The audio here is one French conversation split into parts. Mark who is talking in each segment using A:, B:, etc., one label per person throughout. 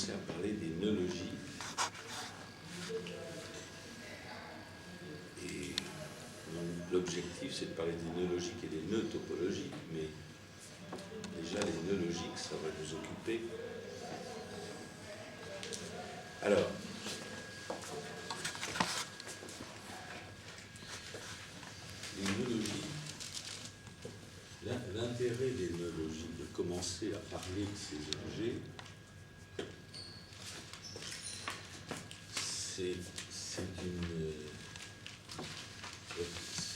A: commencer à parler des nœuds logiques. Et l'objectif, c'est de parler des nœuds logiques et des nœuds topologiques, mais déjà les nœuds logiques, ça va nous occuper. Alors, les nœuds logiques, l'intérêt des nœuds logiques, de commencer à parler de ces objets, c'est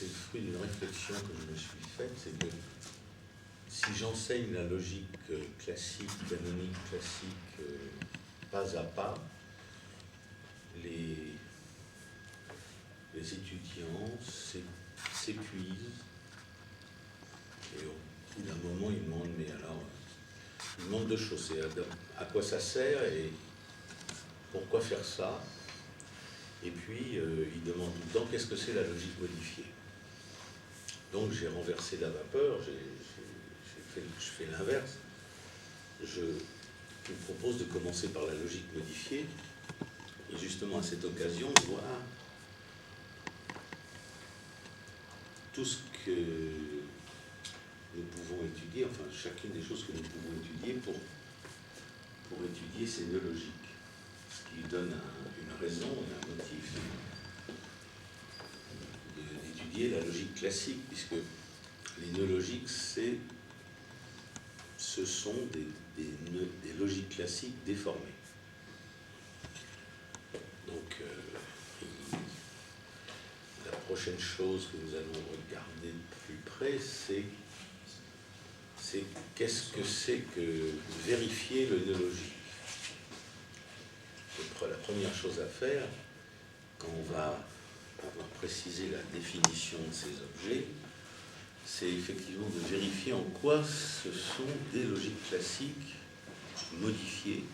A: le fruit d'une réflexion que je me suis faite, c'est que si j'enseigne la logique classique, canonique classique, pas à pas, les étudiants s'épuisent et au bout d'un moment ils demandent, mais alors, ils demandent deux choses, c'est à quoi ça sert et pourquoi faire ça, et puis ils demandent tout le temps qu'est-ce que c'est la logique modifiée. Donc j'ai renversé la vapeur, je fais l'inverse. Je vous propose de commencer par la logique modifiée, et justement à cette occasion, voir tout ce que nous pouvons étudier, enfin chacune des choses que nous pouvons étudier pour étudier ces nœuds logiques, ce qui donne une raison et un motif d'étudier la logique classique, puisque les nœuds logiques, ce sont des logiques classiques déformées. Donc, la prochaine chose que nous allons regarder de plus près, c'est qu'est-ce que c'est que vérifier le nœud logique. La première chose à faire, quand on va avoir précisé la définition de ces objets, c'est effectivement de vérifier en quoi ce sont des logiques classiques modifiées,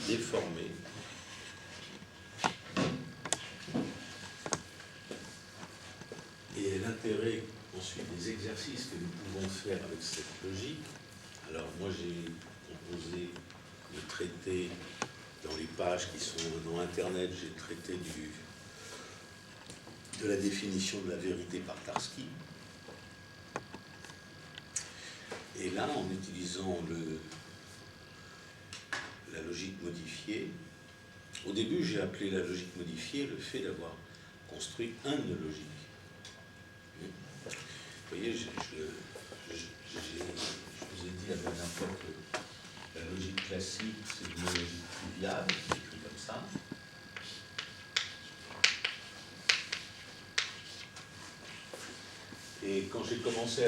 A: déformées. Et l'intérêt ensuite des exercices que nous pouvons faire avec cette logique. Alors moi j'ai proposé de traiter dans les pages qui sont dans Internet, j'ai traité de la définition de la vérité par Tarski. Et là, en utilisant la logique modifiée, au début j'ai appelé la logique modifiée le fait d'avoir construit un nœud logique. Vous voyez, je vous ai dit la dernière fois que la logique classique, c'est une logique triviale, c'est écrit comme ça. Et quand j'ai commencé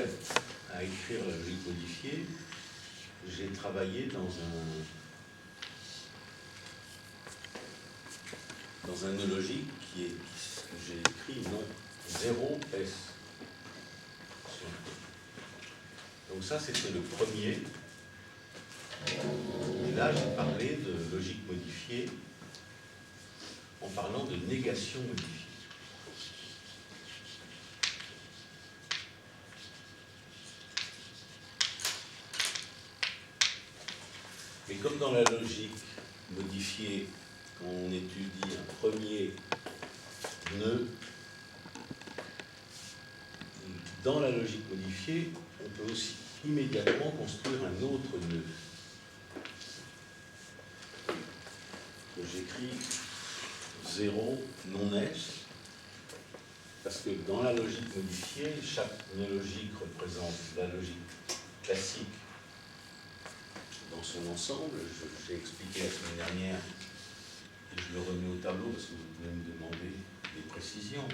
A: à écrire la logique modifiée, j'ai travaillé dans un nœud logique qui est ce que j'ai écrit non 0S. Donc ça, c'était le premier. Et là, j'ai parlé de logique modifiée en parlant de négation modifiée. Et comme dans la logique modifiée, quand on étudie un premier nœud, dans la logique modifiée, on peut aussi immédiatement construire un autre nœud. Que j'écris 0 non S, parce que dans la logique modifiée, chaque nœud logique représente la logique classique dans son ensemble. J'ai expliqué la semaine dernière, et je le remets au tableau parce que vous venez me demander des précisions,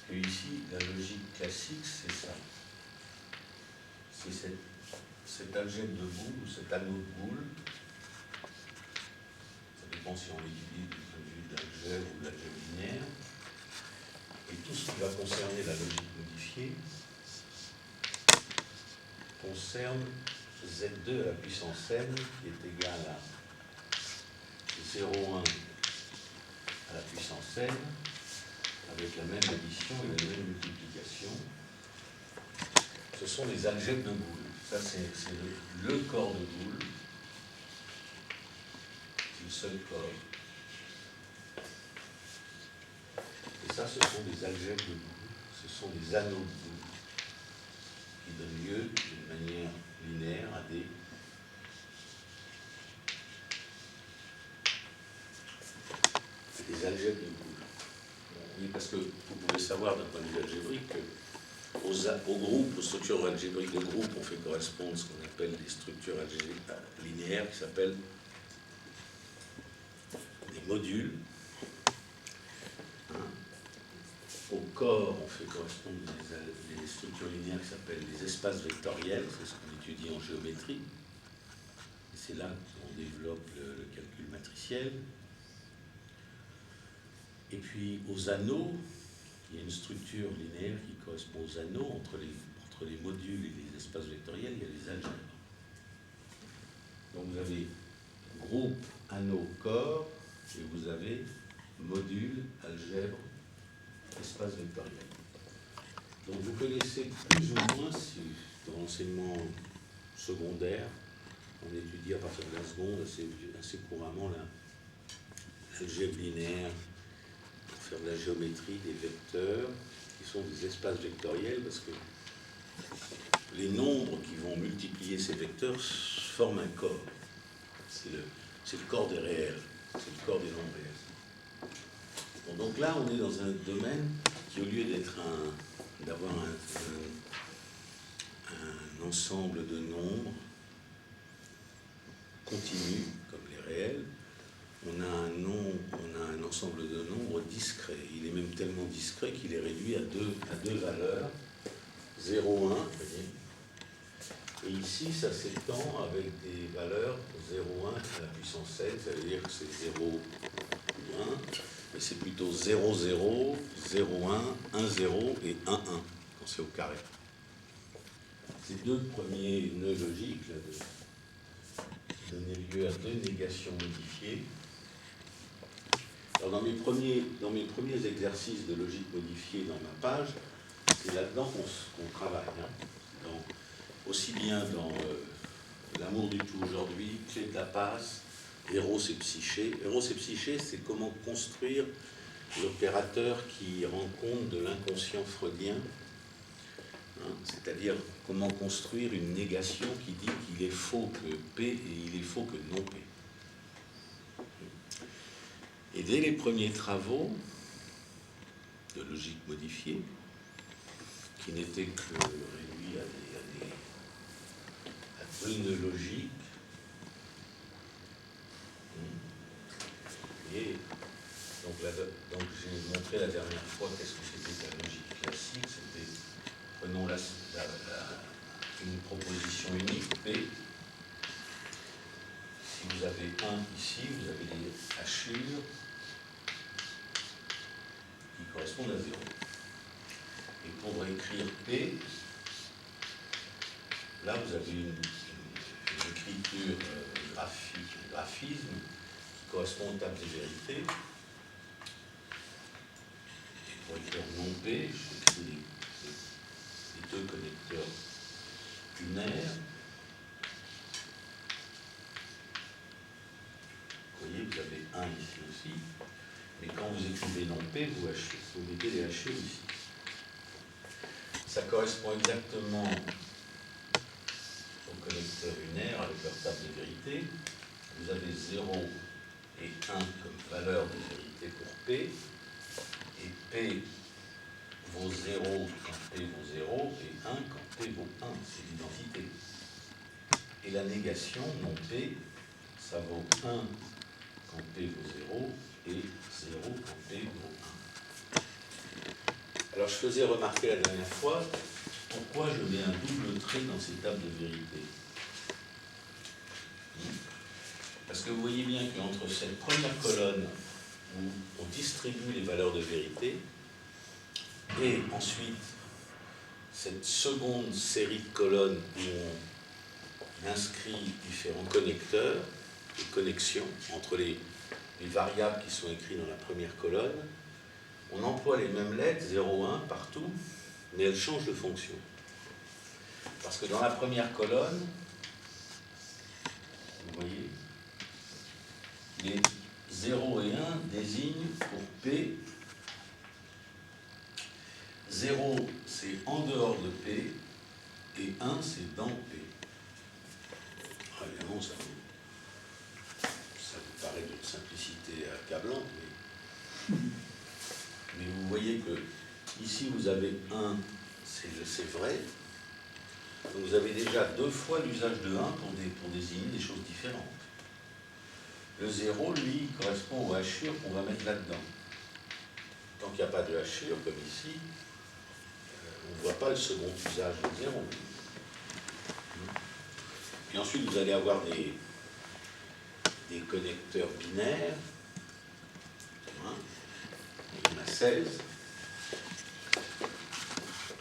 A: que ici, la logique classique, c'est ça. C'est cet algèbre de boule ou cet anneau de boule. Ça dépend si on l'étudie du point de vue de l'algèbre ou de l'algèbre linéaire. Et tout ce qui va concerner la logique modifiée concerne Z2 à la puissance n, qui est égal à 0,1 à la puissance n, avec la même addition et la même multiplication. Ce sont les algèbres de boule. Ça, c'est le corps de boule. seul corps. Et ça, ce sont des algèbres de boules, ce sont des anneaux de boules qui donnent lieu d'une manière linéaire à des algèbres de boules. Oui, parce que vous pouvez savoir d'un point de vue algébrique que aux groupes, aux structures algébriques de groupe, on fait correspondre ce qu'on appelle des structures linéaires qui s'appellent des modules. Au corps, on fait correspondre des structures linéaires qui s'appellent des espaces vectoriels, c'est ce qu'on étudie en géométrie. Et c'est là qu'on développe le calcul matriciel. Et puis aux anneaux, il y a une structure linéaire qui correspond aux anneaux entre les modules et les espaces vectoriels, il y a les algèbres. Donc vous avez groupe, anneau, corps, et vous avez module, algèbre, espace vectoriel. Donc vous connaissez plus ou moins, dans l'enseignement secondaire, on étudie à partir de la seconde assez couramment l'algèbre linéaire pour faire de la géométrie, des vecteurs, qui sont des espaces vectoriels, parce que les nombres qui vont multiplier ces vecteurs forment un corps. C'est le corps des réels, c'est le corps des nombres réels. Bon, donc là, on est dans un domaine qui, au lieu d'avoir un ensemble de nombres continus, comme les réels, on a un ensemble de nombres discrets. Il est même tellement discret qu'il est réduit à deux valeurs, 0, 1, vous voyez. Et ici, ça s'étend avec des valeurs 0, 1 à la puissance 7, ça veut dire que c'est 0 ou 1, mais c'est plutôt 0, 0, 0, 1, 1, 0 et 1, 1, quand c'est au carré. Ces deux premiers nœuds logiques donnaient lieu à deux négations modifiées. Alors dans mes premiers exercices de logique modifiée dans ma page, c'est là-dedans qu'on travaille. Aussi bien dans L'amour du tout aujourd'hui, Clé de la passe, Eros et Psyché. Eros et Psyché, c'est comment construire l'opérateur qui rend compte de l'inconscient freudien, c'est-à-dire comment construire une négation qui dit qu'il est faux que P et il est faux que non P. Et dès les premiers travaux de logique modifiée, qui n'étaient que réduits à deux nœuds logiques, et donc j'ai montré la dernière fois qu'est-ce que c'était la logique classique. C'était, prenons une proposition unique, P. Si vous avez 1 ici, vous avez des hachures qui correspondent à 0. Et pour écrire P, là vous avez une écriture graphique, un graphisme qui correspond aux tables de vérité. Et pour écrire non P, j'écris les deux connecteurs lunaires. Vous voyez, vous avez 1 ici aussi. Mais quand vous écrivez non P, vous mettez les hachures ici. Ça correspond exactement aux connecteurs lunaires avec leur table de vérité. Vous avez 0 et 1 comme valeur de vérité pour P. Et P vaut 0 quand P vaut 0 et 1 quand P vaut 1. C'est l'identité. Et la négation, non P, ça vaut 1 quand P vaut 0 et 0 quand P vaut 1. Alors je faisais remarquer la dernière fois pourquoi je mets un double trait dans ces tables de vérité. Parce que vous voyez bien qu'entre cette première colonne où on distribue les valeurs de vérité et ensuite cette seconde série de colonnes où on inscrit différents connecteurs et connexions entre les variables qui sont écrites dans la première colonne, on emploie les mêmes lettres, 0, 1, partout, mais elles changent de fonction. Parce que dans la première colonne, vous voyez, les 0 et 1 désignent pour P. 0, c'est en dehors de P, et 1, c'est dans P. Évidemment, ça vous paraît d'une simplicité accablante, mais vous voyez que ici, vous avez 1, c'est vrai. Donc vous avez déjà 2 fois l'usage de 1 pour désigner des choses différentes. Le 0, lui, correspond au hachure qu'on va mettre là-dedans. Tant qu'il n'y a pas de hachure, comme ici, on ne voit pas le second usage de 0. Puis ensuite, vous allez avoir des connecteurs binaires. Il y en a 16.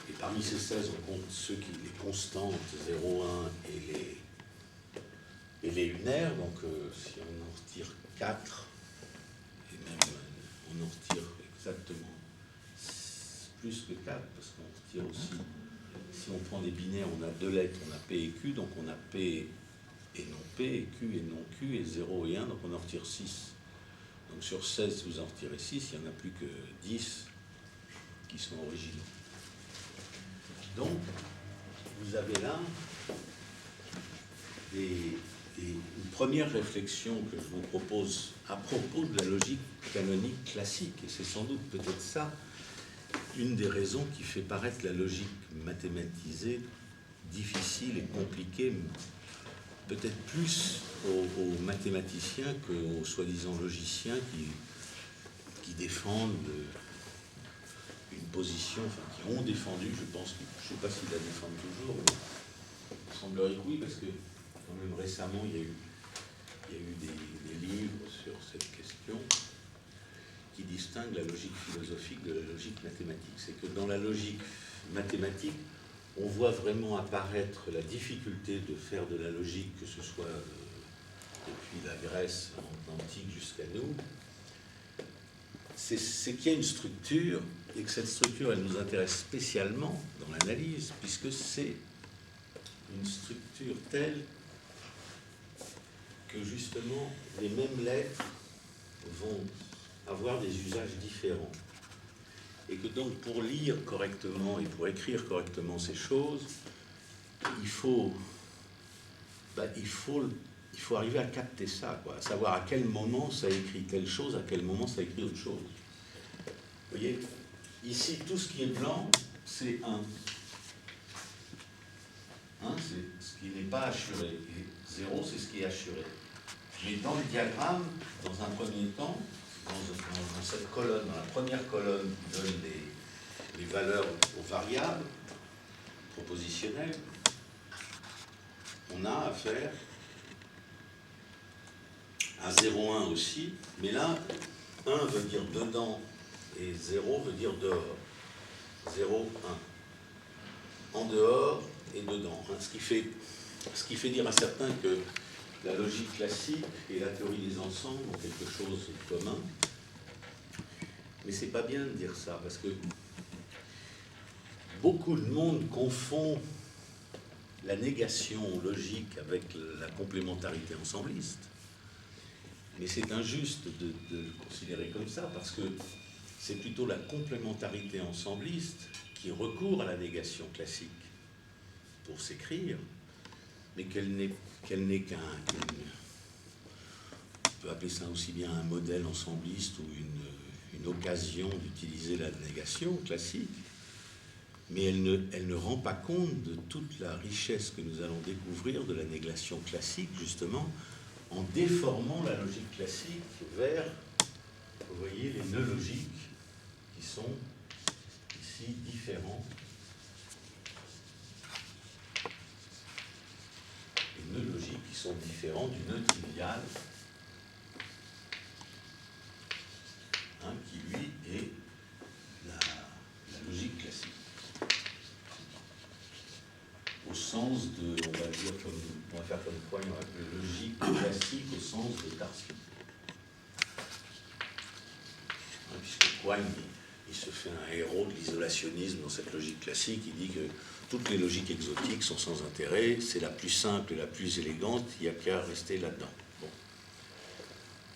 A: Et parmi ces 16, on compte les constantes 0, 1 et les unaires. Donc, si on en retire 4, et même on en retire exactement plus que 4, parce qu'on retire aussi, si on prend des binaires, on a 2 lettres, on a P et Q, donc on a P et non P, et Q et non Q, et 0 et 1, donc on en retire 6. Donc sur 16, si vous en retirez 6, il n'y en a plus que 10 qui sont originaux. Donc, vous avez là une première réflexion que je vous propose à propos de la logique canonique classique, et c'est sans doute peut-être ça une des raisons qui fait paraître la logique mathématisée difficile et compliquée, peut-être plus aux mathématiciens qu'aux soi-disant logiciens qui défendent une position, enfin qui ont défendu, je pense, je ne sais pas s'ils la défendent toujours, mais il semblerait que oui, parce que quand même récemment il y a eu des livres sur cette question qui distinguent la logique philosophique de la logique mathématique. C'est que dans la logique mathématique, on voit vraiment apparaître la difficulté de faire de la logique, que ce soit depuis la Grèce antique jusqu'à nous, c'est qu'il y a une structure, et que cette structure, elle nous intéresse spécialement dans l'analyse, puisque c'est une structure telle que justement les mêmes lettres vont avoir des usages différents. Et que donc pour lire correctement et pour écrire correctement ces choses, il faut arriver à capter ça, quoi, à savoir à quel moment ça écrit telle chose, à quel moment ça écrit autre chose. Vous voyez, ici, tout ce qui est blanc, c'est 1. 1, c'est ce qui n'est pas assuré. Et 0, c'est ce qui est assuré. Mais dans le diagramme, dans un premier temps, dans cette colonne, dans la première colonne qui donne les valeurs aux variables propositionnelles, on a affaire à 0,1 aussi, mais là, 1 veut dire dedans et 0 veut dire dehors. 0, 1. En dehors et dedans. Ce qui fait dire à certains que la logique classique et la théorie des ensembles ont quelque chose de commun. Mais c'est pas bien de dire ça, parce que beaucoup de monde confond la négation logique avec la complémentarité ensembliste. Mais c'est injuste de le considérer comme ça, parce que c'est plutôt la complémentarité ensembliste qui recourt à la négation classique pour s'écrire, mais qu'elle n'est qu'un... On peut appeler ça aussi bien un modèle ensembliste ou une occasion d'utiliser la négation classique, mais elle ne rend pas compte de toute la richesse que nous allons découvrir de la négation classique, justement, en déformant la logique classique vers, vous voyez, les nœuds logiques qui sont ici différents. Les nœuds logiques qui sont différents du nœud trivial, qui lui est la logique classique. Au sens de, on va dire, on va faire comme Coigne, on va appeler logique classique au sens de Tarski. Puisque Coigne, il se fait un héros de l'isolationnisme dans cette logique classique, il dit que toutes les logiques exotiques sont sans intérêt, c'est la plus simple et la plus élégante, il n'y a qu'à rester là-dedans. Bon.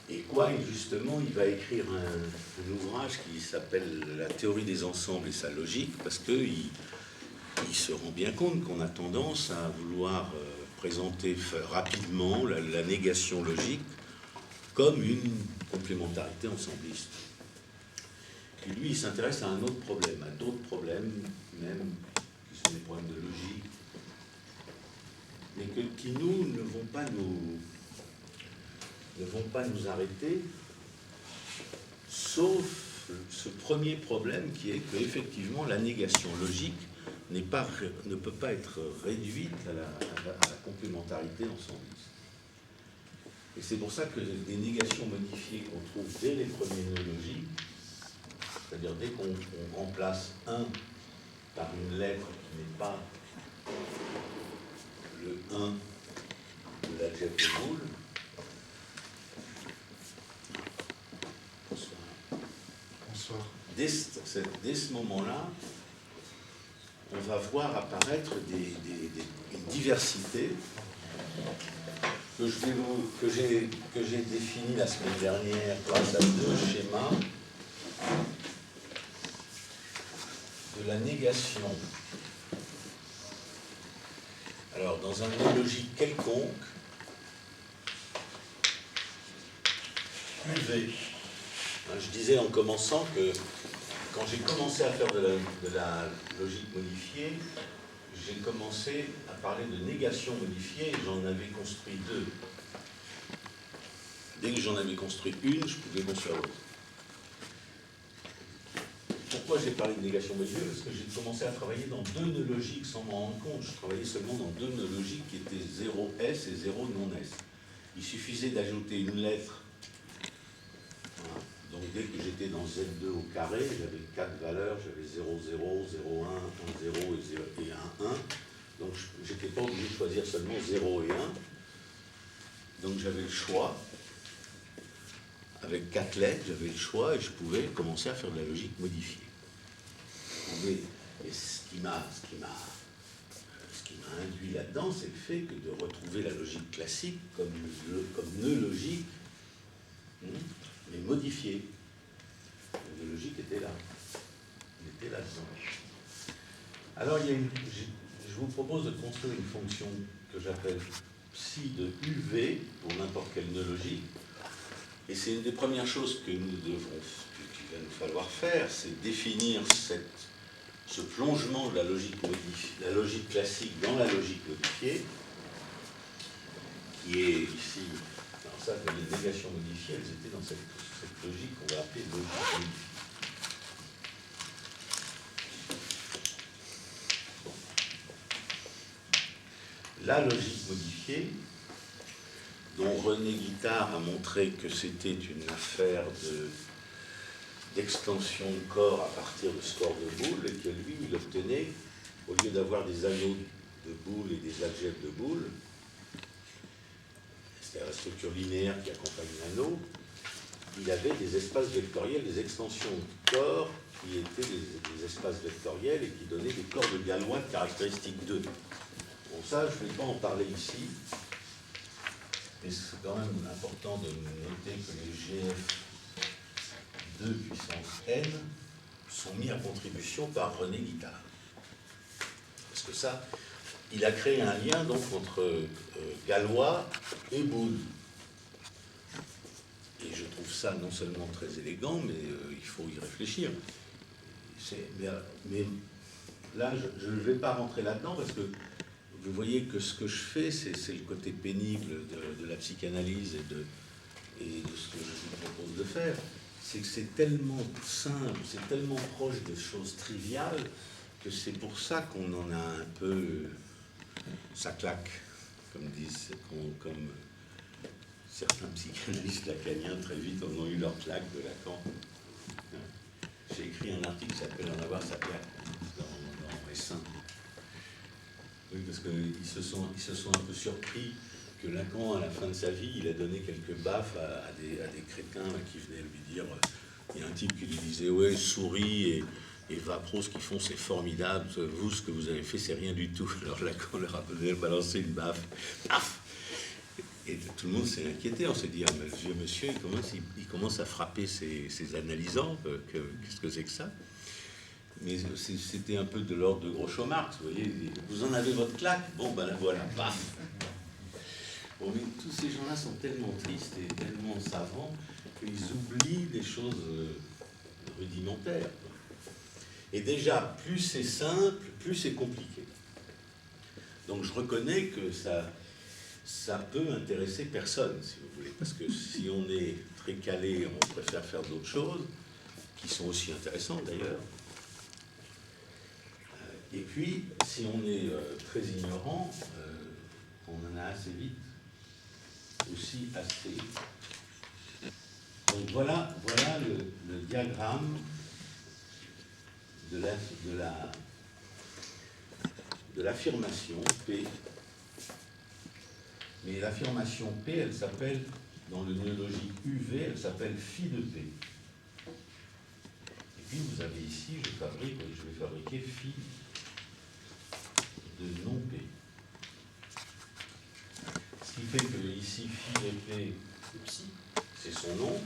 A: Et Quine, justement, il va écrire un ouvrage qui s'appelle La théorie des ensembles et sa logique, parce qu'il se rend bien compte qu'on a tendance à vouloir présenter rapidement la négation logique comme une complémentarité ensembliste. Et lui, il s'intéresse à un autre problème, à d'autres problèmes, même, qui sont des problèmes de logique, mais qui nous ne vont pas nous arrêter, sauf ce premier problème qui est qu'effectivement la négation logique ne peut pas être réduite à la complémentarité ensembliste. Et c'est pour ça que des négations modifiées qu'on trouve dès les premiers nœuds logiques, c'est-à-dire dès qu'on remplace un par une lettre qui n'est pas le 1 de l'algèbre de Boole, dès ce moment-là, on va voir apparaître une diversité que j'ai définie la semaine dernière grâce à deux schémas de la négation. Alors, dans un nœud logique quelconque, UV. Je disais en commençant que quand j'ai commencé à faire de la logique modifiée, j'ai commencé à parler de négation modifiée et j'en avais construit deux. Dès que j'en avais construit une, je pouvais construire l'autre. Pourquoi j'ai parlé de négation modifiée? Parce que j'ai commencé à travailler dans deux nœuds logiques sans m'en rendre compte. Je travaillais seulement dans deux nœuds logiques qui étaient 0S et 0 non-S. Il suffisait d'ajouter une lettre. Voilà. Donc dès que j'étais dans Z2 au carré, j'avais 4 valeurs, j'avais 0, 0, 0, 1, 1, 0 et 1, 1. Donc je n'étais pas obligé de choisir seulement 0 et 1. Donc j'avais le choix. Avec 4 lettres, j'avais le choix et je pouvais commencer à faire de la logique modifiée. Et ce qui m'a induit là-dedans, c'est le fait que de retrouver la logique classique comme nœud logique, mais modifié. Le nœud logique était là. Il était là-dedans. Alors, je vous propose de construire une fonction que j'appelle psi de UV pour n'importe quel nœud logique. Et c'est une des premières choses qu'il va nous falloir faire, c'est définir ce plongement de la logique classique dans la logique modifiée, qui est ici. Alors ça, les négations modifiées, elles étaient dans cette logique qu'on va appeler logique modifiée. Bon. La logique modifiée, dont René Guittard a montré que c'était une affaire d'extension de corps à partir de scores de Boole, et que lui, il obtenait, au lieu d'avoir des anneaux de Boole et des algèbres de Boole, c'est-à-dire la structure linéaire qui accompagne l'anneau, il avait des espaces vectoriels, des extensions de corps qui étaient des espaces vectoriels et qui donnaient des corps de Galois de caractéristique 2. Bon, ça, je ne vais pas en parler ici. Et c'est quand même important de noter que les GF2 puissance n sont mis à contribution par René Guittard. Parce que ça, il a créé un lien donc entre Galois et Boole. Et je trouve ça non seulement très élégant, mais il faut y réfléchir. Mais là, je ne vais pas rentrer là-dedans parce que vous voyez que ce que je fais, c'est le côté pénible de la psychanalyse et de ce que je vous propose de faire. C'est que c'est tellement simple, c'est tellement proche de choses triviales que c'est pour ça qu'on en a un peu... ça claque, comme certains psychanalystes lacaniens très vite en ont eu leur claque de Lacan. J'ai écrit un article qui s'appelle « En avoir sa claque » dans Essaim. Oui, parce qu'ils se sont un peu surpris que Lacan, à la fin de sa vie, il a donné quelques baffes à des crétins qui venaient lui dire, il y a un type qui lui disait, ouais, Souris et Vapro, ce qu'ils font, c'est formidable, vous, ce que vous avez fait, c'est rien du tout. Alors Lacan leur a balancé une baffe, paf. Et tout le monde s'est inquiété, on s'est dit, ah, mais le vieux monsieur, il commence à frapper ses analysants, qu'est-ce que c'est que ça? Mais c'était un peu de l'ordre de Groucho Marx, vous voyez, vous en avez votre claque, bon ben la voilà, paf. Bon, mais tous ces gens-là sont tellement tristes et tellement savants qu'ils oublient des choses rudimentaires. Et déjà, plus c'est simple, plus c'est compliqué. Donc je reconnais que ça peut intéresser personne, si vous voulez, parce que si on est très calé, on préfère faire d'autres choses, qui sont aussi intéressantes d'ailleurs. Et puis, si on est très ignorant, on en a assez vite, aussi assez. Donc voilà le diagramme de l'affirmation P. Mais l'affirmation P, elle s'appelle, dans le néologique UV, elle s'appelle phi de P. Et puis vous avez ici, je vais fabriquer phi de non P. Ce qui fait que ici, phi de P, c'est son nom,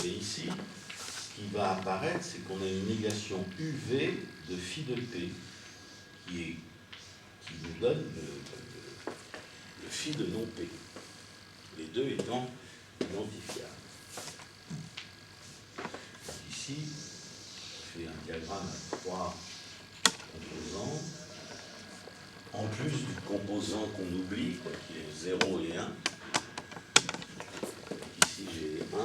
A: et ici, ce qui va apparaître, c'est qu'on a une négation UV de phi de P, qui nous donne le phi de non P, les deux étant identifiables. Ici, je fais un diagramme à 3 composants, en plus du composant qu'on oublie, qui est 0 et 1. Ici j'ai 1,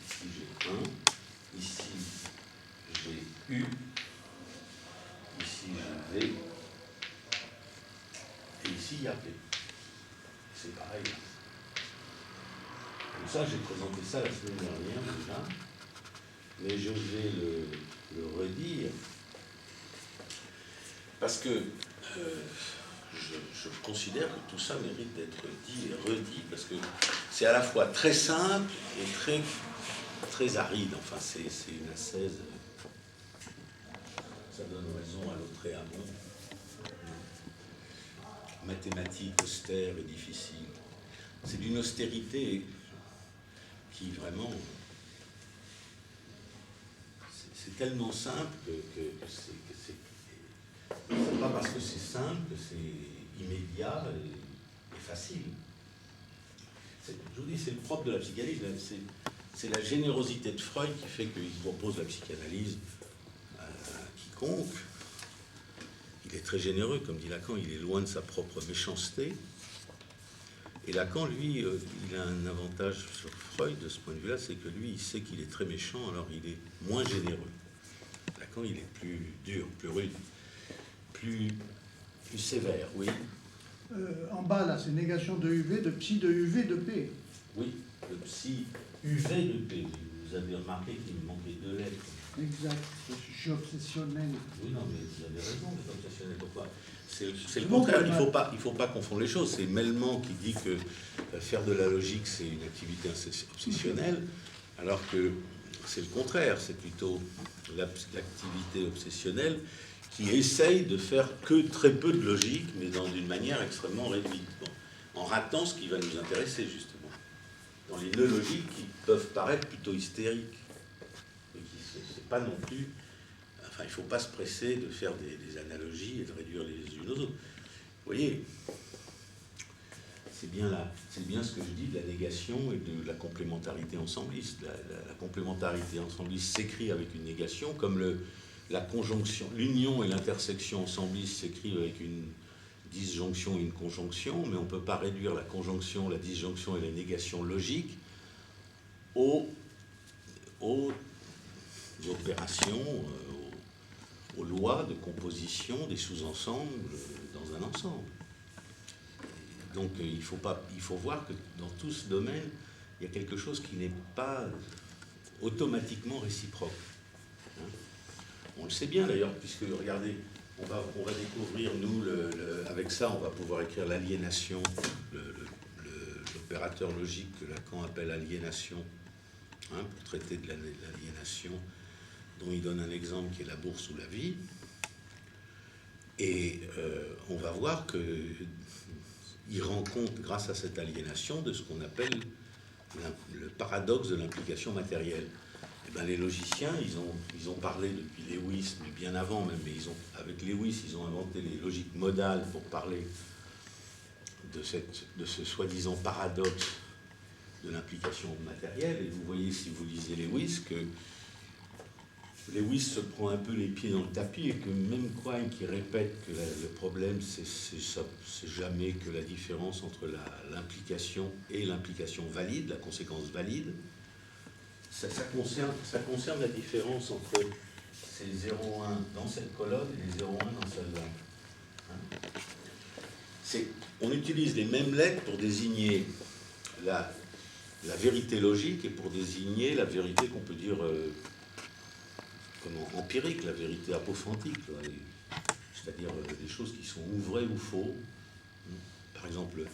A: ici j'ai 1, ici j'ai U, ici j'ai V, et ici il y a P. C'est pareil. Donc ça, j'ai présenté ça la semaine dernière déjà, mais je vais le redire, parce que je considère que tout ça mérite d'être dit et redit, parce que c'est à la fois très simple et très, très aride. Enfin, c'est une ascèse. Ça donne raison à Lautréamont. Mathématique austère et difficile. C'est d'une austérité qui vraiment... C'est tellement simple que c'est pas parce que c'est simple que c'est immédiat et facile. Je vous dis, c'est le propre de la psychanalyse. C'est la générosité de Freud qui fait qu'il propose la psychanalyse à quiconque. Il est très généreux, comme dit Lacan, il est loin de sa propre méchanceté. Et Lacan, lui, il a un avantage sur Freud de ce point de vue-là, c'est que lui, il sait qu'il est très méchant, alors il est moins généreux. Lacan, il est plus dur, plus rude, plus sévère, oui.
B: En bas, là, c'est négation de UV, de psi de UV, de P.
A: Oui, le psi UV de P. Vous avez remarqué qu'il me manquait 2 lettres.
B: Exact, je suis obsessionnel.
A: Oui, non, mais vous avez raison d'être obsessionnel. Pourquoi? C'est le contraire, il faut pas confondre les choses. C'est Melman qui dit que faire de la logique, c'est une activité obsessionnelle, alors que c'est le contraire, c'est plutôt l'activité obsessionnelle qui essaye de faire que très peu de logique, mais d'une manière extrêmement réduite. Bon, en ratant ce qui va nous intéresser, justement. Dans les nœuds logiques qui peuvent paraître plutôt hystériques. Mais qui c'est pas non plus... Enfin, il ne faut pas se presser de faire des analogies et de réduire les unes aux autres. Vous voyez, c'est bien ce que je dis de la négation et de la complémentarité ensembliste. La complémentarité ensembliste s'écrit avec une négation, comme la conjonction, l'union et l'intersection ensembliste s'écrivent avec une disjonction et une conjonction, mais on ne peut pas réduire la conjonction, la disjonction et la négation logique aux opérations, aux lois de composition des sous-ensembles dans un ensemble. Donc il faut voir que dans tout ce domaine, il y a quelque chose qui n'est pas automatiquement réciproque. Hein. On le sait bien d'ailleurs, puisque regardez, on va découvrir, nous, avec ça, on va pouvoir écrire l'aliénation, l'opérateur logique que Lacan appelle aliénation, hein, pour traiter de l'aliénation, dont il donne un exemple qui est la bourse ou la vie. Et on va voir que il rend compte, grâce à cette aliénation, de ce qu'on appelle le paradoxe de l'implication matérielle. Eh ben, les logiciens, ils ont parlé depuis Lewis, mais bien avant même, mais avec Lewis, ils ont inventé les logiques modales pour parler de ce soi-disant paradoxe de l'implication matérielle. Et vous voyez, si vous lisez Lewis, que Lewis se prend un peu les pieds dans le tapis et que même Quine qui répète que le problème, c'est jamais que la différence entre l'implication et l'implication valide, la conséquence valide, ça concerne la différence entre ces 0,1 dans cette colonne et les 0,1 dans celle-là. Hein, on utilise les mêmes lettres pour désigner la vérité logique et pour désigner la vérité qu'on peut dire empirique, la vérité apophantique, c'est-à-dire des choses qui sont ou vraies ou faux. Par exemple,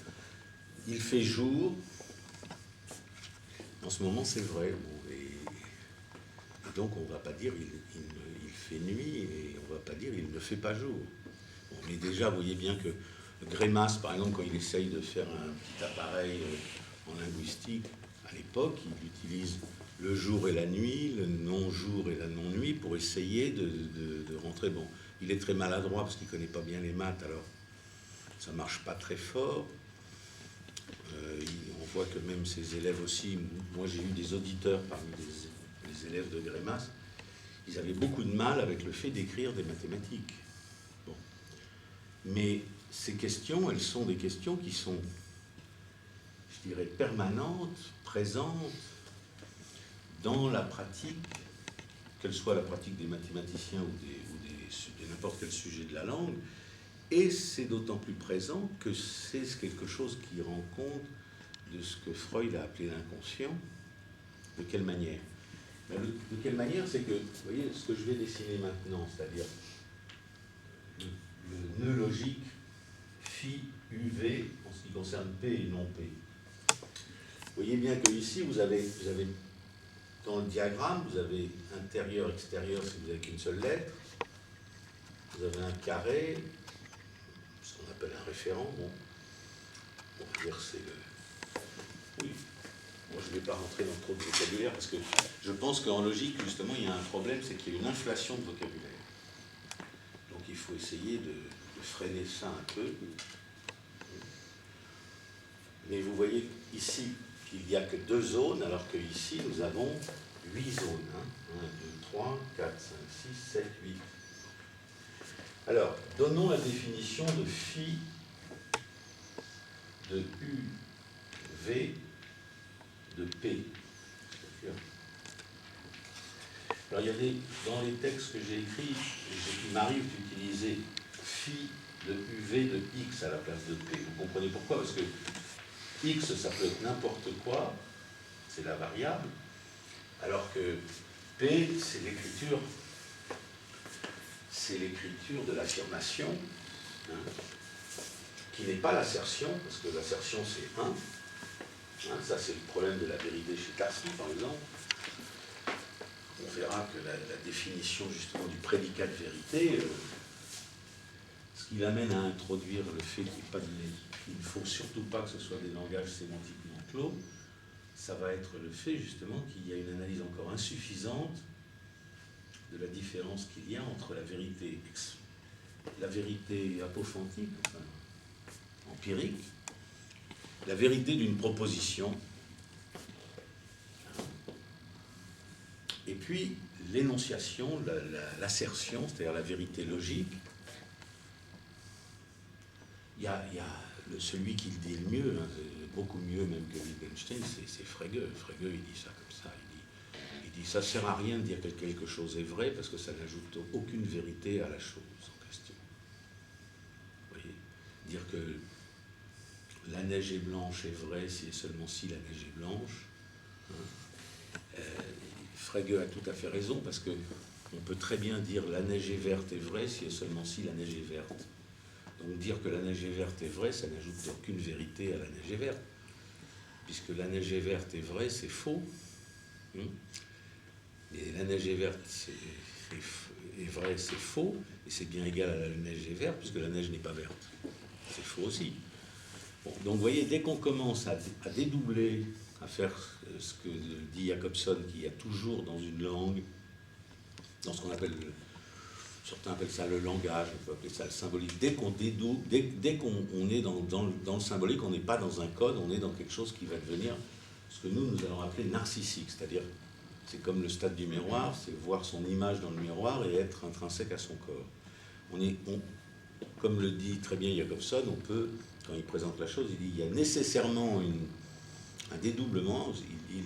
A: il fait jour, en ce moment c'est vrai, et donc on ne va pas dire il fait nuit, et on ne va pas dire il ne fait pas jour. Bon, mais déjà, vous voyez bien que Grémas, par exemple, quand il essaye de faire un petit appareil en linguistique, à l'époque, il utilise le jour et la nuit, le non-jour et la non-nuit, pour essayer de rentrer. Bon, il est très maladroit parce qu'il ne connaît pas bien les maths, alors ça ne marche pas très fort. On voit que même ses élèves aussi, moi j'ai eu des auditeurs parmi les élèves de Grémas, ils avaient beaucoup de mal avec le fait d'écrire des mathématiques. Bon. Mais ces questions, elles sont des questions qui sont, je dirais, permanentes, présentes, dans la pratique, qu'elle soit la pratique des mathématiciens ou de n'importe quel sujet de la langue, et c'est d'autant plus présent que c'est quelque chose qui rend compte de ce que Freud a appelé l'inconscient. De quelle manière? De quelle manière? C'est que, vous voyez, ce que je vais dessiner maintenant, c'est-à-dire le nœud logique phi UV en ce qui concerne P et non P. Vous voyez bien que ici, vous avez dans le diagramme, vous avez intérieur, extérieur, si vous n'avez qu'une seule lettre. Vous avez un carré, ce qu'on appelle un référent. Bon, on va dire c'est le... Oui, moi je ne vais pas rentrer dans trop de vocabulaire parce que je pense qu'en logique, justement, il y a un problème, c'est qu'il y a une inflation de vocabulaire. Donc il faut essayer de freiner ça un peu. Mais vous voyez ici qu'il n'y a que 2 zones, alors qu'ici nous avons 8 zones. 1, 2, 3, 4, 5, 6, 7, 8. Alors, donnons la définition de phi de UV de P. Alors, il y a dans les textes que j'ai écrits, il m'arrive d'utiliser phi de UV de X à la place de P. Vous comprenez pourquoi? Parce que X, ça peut être n'importe quoi, c'est la variable, alors que P, c'est l'écriture de l'affirmation, hein, qui n'est pas l'assertion, parce que l'assertion c'est 1. Hein, ça c'est le problème de la vérité chez Tarski, par exemple. On verra que la définition justement du prédicat de vérité, ce qui l'amène à introduire le fait qu'il ne faut surtout pas que ce soit des langages sémantiquement clos, ça va être le fait justement qu'il y a une analyse encore insuffisante de la différence qu'il y a entre la vérité apophantique, enfin, empirique, la vérité d'une proposition, et puis l'énonciation, l'assertion, c'est-à-dire la vérité logique. Il y a celui qui le dit le mieux, hein, beaucoup mieux même que Wittgenstein, c'est Frege. Frege, il dit ça comme ça. Il dit ça ne sert à rien de dire que quelque chose est vrai parce que ça n'ajoute aucune vérité à la chose en question. Vous voyez, dire que la neige est blanche est vrai si et seulement si la neige est blanche. Hein. Frege a tout à fait raison parce que on peut très bien dire la neige est verte est vrai si et seulement si la neige est verte. Donc dire que la neige est verte est vrai, ça n'ajoute aucune vérité à la neige est verte. Puisque la neige est verte est vrai, c'est faux. Et la neige est verte est vrai, c'est faux. Et c'est bien égal à la neige est verte, puisque la neige n'est pas verte. C'est faux aussi. Bon, donc vous voyez, dès qu'on commence à dédoubler, à faire ce que dit Jacobson, qu'il y a toujours dans une langue, dans ce qu'on appelle, certains appellent ça le langage, on peut appeler ça le symbolique, dès qu'on dédouble, dès qu'on est dans le symbolique, on n'est pas dans un code, on est dans quelque chose qui va devenir ce que nous allons appeler narcissique, c'est-à-dire, c'est comme le stade du miroir, c'est voir son image dans le miroir et être intrinsèque à son corps. Comme le dit très bien Jacobson, on peut, quand il présente la chose, il dit il y a nécessairement un dédoublement.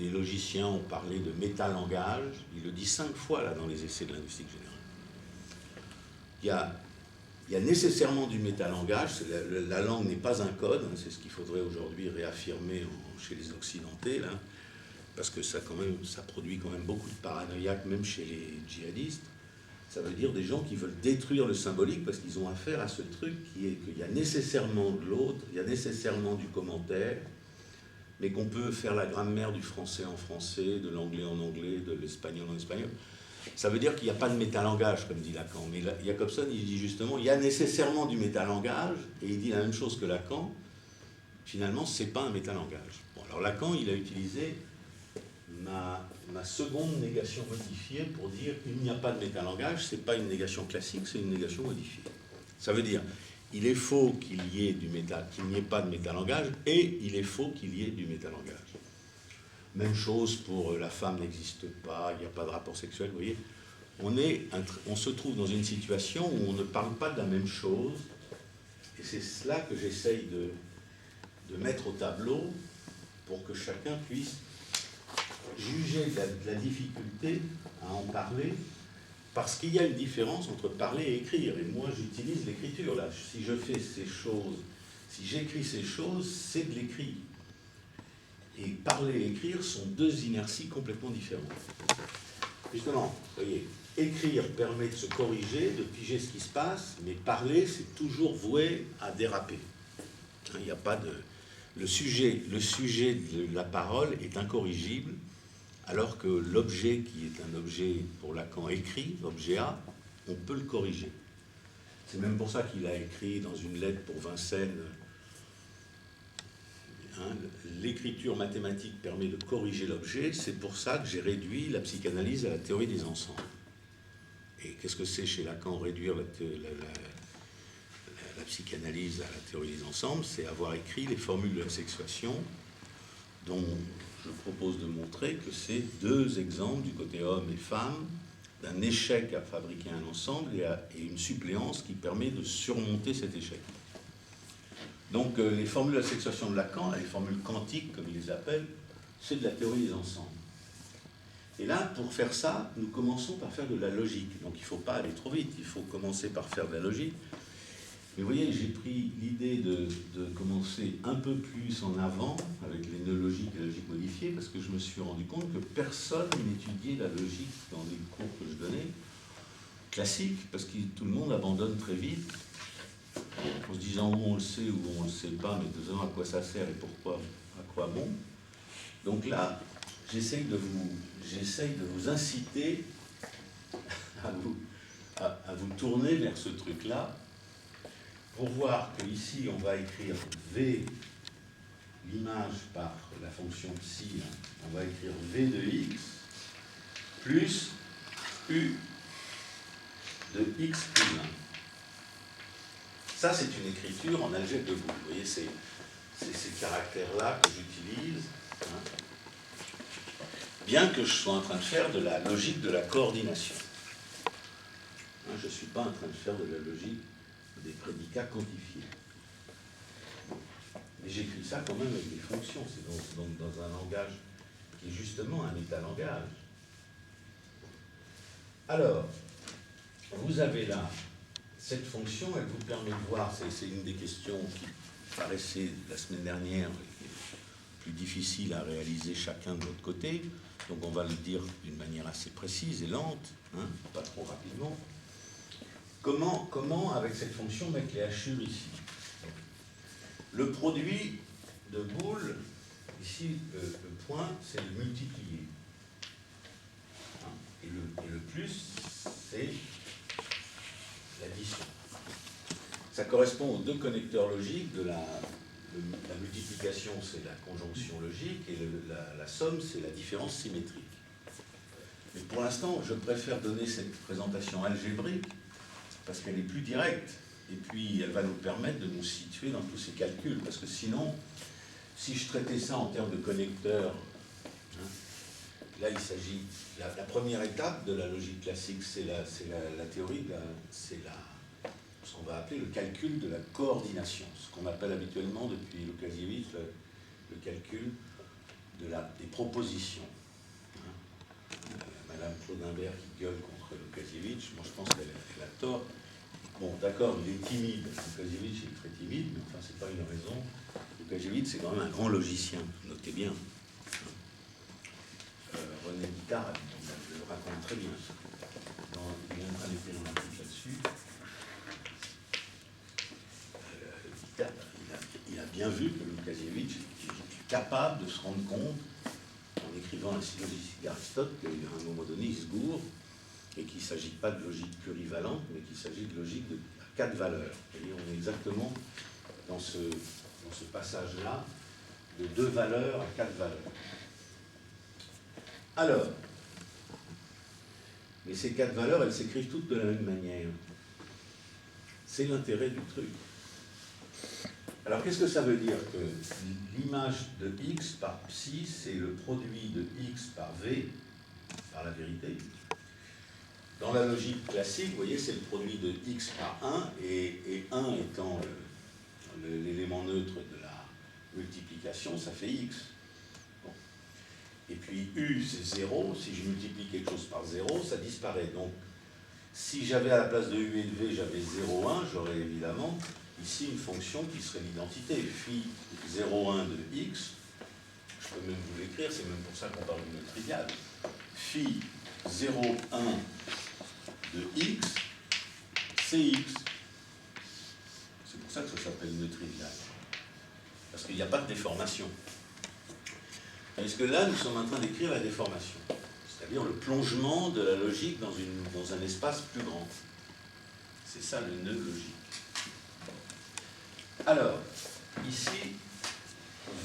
A: Les logiciens ont parlé de métalangage, il le dit 5 fois là dans les essais de linguistique générale. Il y a nécessairement du métalangage, la langue n'est pas un code, hein, c'est ce qu'il faudrait aujourd'hui réaffirmer chez les occidentaux, là, parce que ça produit quand même beaucoup de paranoïaques, même chez les djihadistes. Ça veut dire des gens qui veulent détruire le symbolique parce qu'ils ont affaire à ce truc qui est qu'il y a nécessairement de l'autre, il y a nécessairement du commentaire, mais qu'on peut faire la grammaire du français en français, de l'anglais en anglais, de l'espagnol en espagnol. Ça veut dire qu'il n'y a pas de métalangage, comme dit Lacan. Mais Jacobson, il dit justement, il y a nécessairement du métalangage, et il dit la même chose que Lacan. Finalement, ce n'est pas un métalangage. Bon, alors Lacan, il a utilisé ma seconde négation modifiée pour dire qu'il n'y a pas de métalangage, ce n'est pas une négation classique, c'est une négation modifiée. Ça veut dire, il est faux qu'il n'y ait pas de métalangage, et il est faux qu'il y ait du métalangage. Même chose pour la femme n'existe pas, il n'y a pas de rapport sexuel, vous voyez. On se trouve dans une situation où on ne parle pas de la même chose, et c'est cela que j'essaye de mettre au tableau pour que chacun puisse juger de la difficulté à en parler, parce qu'il y a une différence entre parler et écrire, et moi j'utilise l'écriture là. Si je fais ces choses, si j'écris ces choses, c'est de l'écrit. Et parler et écrire sont deux inerties complètement différentes. Justement, vous voyez, écrire permet de se corriger, de piger ce qui se passe, mais parler, c'est toujours voué à déraper. Il n'y a pas de... Le sujet de la parole est incorrigible, alors que l'objet, qui est un objet pour Lacan écrit, l'objet A, on peut le corriger. C'est même pour ça qu'il a écrit dans une lettre pour Vincennes, l'écriture mathématique permet de corriger l'objet, c'est pour ça que j'ai réduit la psychanalyse à la théorie des ensembles. Et qu'est-ce que c'est chez Lacan, réduire la psychanalyse à la théorie des ensembles? C'est avoir écrit les formules de la sexuation, dont je propose de montrer que c'est deux exemples du côté homme et femme, d'un échec à fabriquer un ensemble et une suppléance qui permet de surmonter cet échec. Donc les formules de la sexuation de Lacan, les formules quantiques comme il les appelle, c'est de la théorie des ensembles. Et là, pour faire ça, nous commençons par faire de la logique. Donc il ne faut pas aller trop vite, il faut commencer par faire de la logique. Mais vous voyez, j'ai pris l'idée de commencer un peu plus en avant avec les néologiques et la logique modifiée, parce que je me suis rendu compte que personne n'étudiait la logique dans les cours que je donnais, classiques, parce que tout le monde abandonne très vite, en se disant où on le sait, où on ne le sait pas, mais de savoir à quoi ça sert et pourquoi, à quoi bon. Donc là, j'essaye de vous inciter à vous tourner vers ce truc-là, pour voir qu'ici, on va écrire V, l'image par la fonction psi, on va écrire V de x, plus U de x plus 1. Ça, c'est une écriture en algèbre de boucle. Vous voyez, c'est ces caractères-là que j'utilise, bien que je sois en train de faire de la logique de la coordination. Je ne suis pas en train de faire de la logique des prédicats quantifiés. Mais j'écris ça quand même avec des fonctions. C'est donc dans un langage qui est justement un métalangage. Alors, vous avez là cette fonction, elle vous permet de voir, c'est une des questions qui paraissait la semaine dernière, plus difficile à réaliser chacun de l'autre côté, donc on va le dire d'une manière assez précise et lente, pas trop rapidement. Comment, avec cette fonction, mettre les hachures ici? Le produit de boules, ici, le point, c'est le multiplié. Et le plus, c'est l'addition. Ça correspond aux deux connecteurs logiques de la multiplication, c'est la conjonction logique, et la somme, c'est la différence symétrique. Mais pour l'instant, je préfère donner cette présentation algébrique, parce qu'elle est plus directe, et puis elle va nous permettre de nous situer dans tous ces calculs, parce que sinon, si je traitais ça en termes de connecteurs, hein, là il s'agit, la première étape de la logique classique, c'est la théorie, ce qu'on va appeler le calcul de la coordination, ce qu'on appelle habituellement depuis Łukasiewicz le calcul des propositions. Madame Claude Imbert qui gueule contre Łukasiewicz, moi je pense qu'elle a tort. Bon, d'accord, il est timide, Łukasiewicz est très timide, mais enfin c'est pas une raison. Łukasiewicz c'est quand même un grand logicien, notez bien. René Guittard le raconte très bien. Il est en train d'écrire un article là-dessus. Guittard, il a bien vu que Łukasiewicz est capable de se rendre compte, en écrivant la syllogistique d'Aristote, qu'à un moment donné, il se gourre, et qu'il ne s'agit pas de logique plurivalente, mais qu'il s'agit de logique à 4 valeurs. Et on est exactement dans ce passage-là, de 2 valeurs à 4 valeurs. Alors, mais ces 4 valeurs, elles s'écrivent toutes de la même manière. C'est l'intérêt du truc. Alors, qu'est-ce que ça veut dire? Que l'image de x par psi, c'est le produit de x par v, par la vérité. Dans la logique classique, vous voyez, c'est le produit de x par 1, et 1 étant l'élément neutre de la multiplication, ça fait x. Bon. Et puis u, c'est 0. Si je multiplie quelque chose par 0, ça disparaît. Donc, si j'avais à la place de u et de v, j'avais 0,1, j'aurais évidemment ici une fonction qui serait l'identité. Phi 0,1 de x, je peux même vous l'écrire, c'est même pour ça qu'on parle d'une triviale. Phi 0,1 de x, c'est x. C'est pour ça que ça s'appelle une triviale. Parce qu'il n'y a pas de déformation. Tandis que là, nous sommes en train d'écrire la déformation. C'est-à-dire le plongement de la logique dans un espace plus grand. C'est ça le nœud logique. Alors, ici,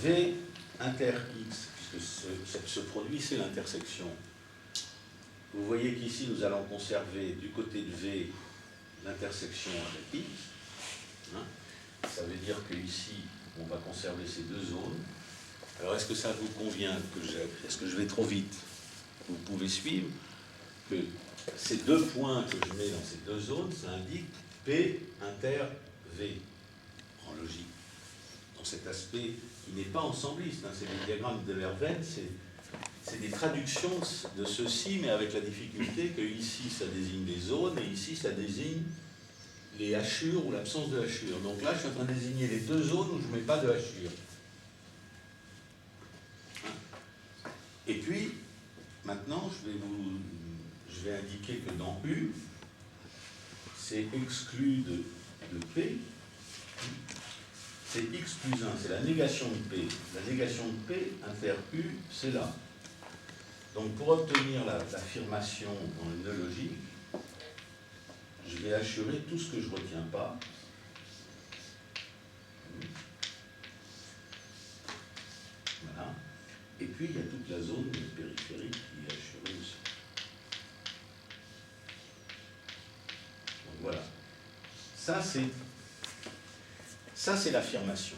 A: V inter x, puisque ce produit, c'est l'intersection. Vous voyez qu'ici, nous allons conserver du côté de V l'intersection avec x. Hein, ça veut dire qu'ici, on va conserver ces deux zones. Alors, est-ce que ça vous convient? Est-ce que je vais trop vite? Vous pouvez suivre que ces deux points que je mets dans ces deux zones, ça indique P inter V. En logique, dans cet aspect qui n'est pas ensembliste, hein, c'est des diagrammes de Verlaine, c'est des traductions de ceci, mais avec la difficulté que ici ça désigne les zones et ici ça désigne les hachures ou l'absence de hachures. Donc là je suis en train de désigner les deux zones où je ne mets pas de hachures. Hein. Et puis maintenant je vais indiquer que dans U, c'est exclu de P. C'est x plus 1, c'est la négation de P. La négation de P inter U, c'est là. Donc pour obtenir l'affirmation dans le nœud logique, je vais assurer tout ce que je ne retiens pas. Voilà. Et puis il y a toute la zone périphérique qui est assurée aussi. Donc voilà. Ça, c'est l'affirmation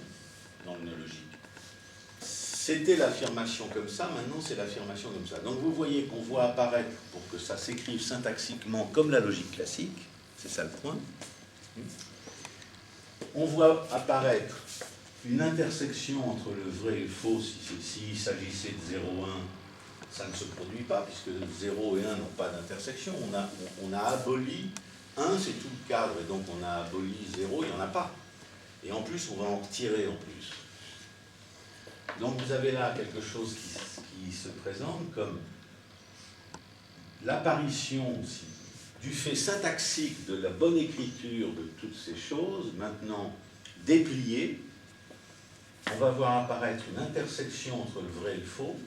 A: dans le nœud logique. C'était l'affirmation comme ça, maintenant c'est l'affirmation comme ça. Donc vous voyez qu'on voit apparaître, pour que ça s'écrive syntaxiquement comme la logique classique, c'est ça le point, on voit apparaître une intersection entre le vrai et le faux. S'il s'agissait de 0,1, ça ne se produit pas, puisque 0 et 1 n'ont pas d'intersection. On a aboli 1, c'est tout le cadre, et donc on a aboli 0, il n'y en a pas. Et en plus, on va en retirer en plus. Donc vous avez là quelque chose qui se présente comme l'apparition du fait syntaxique de la bonne écriture de toutes ces choses, maintenant dépliées. On va voir apparaître une intersection entre le vrai et le faux,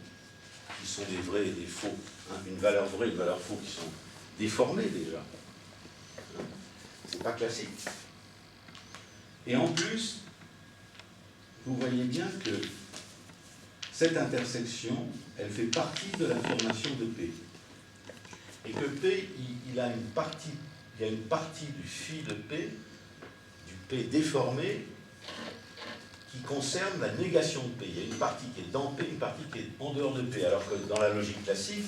A: qui sont des vrais et des faux, hein, une valeur vraie et une valeur faux qui sont déformées déjà. Hein, c'est pas classique. Et en plus, vous voyez bien que cette intersection, elle fait partie de l'affirmation de P. Et que P, il y a une partie du phi de P, du P déformé, qui concerne la négation de P. Il y a une partie qui est dans P, une partie qui est en dehors de P. Alors que dans la logique classique,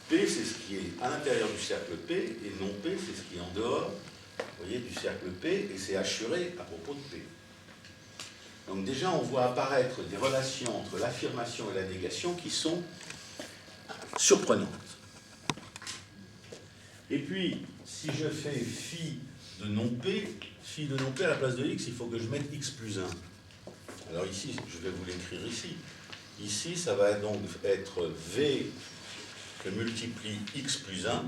A: P, c'est ce qui est à l'intérieur du cercle P, et non P, c'est ce qui est en dehors, vous voyez, du cercle P, et c'est assuré à propos de P. Donc déjà, on voit apparaître des relations entre l'affirmation et la négation qui sont surprenantes. Et puis, si je fais phi de non P à la place de x, il faut que je mette x plus 1. Alors ici, je vais vous l'écrire ici. Ici, ça va donc être v que multiplie x plus 1.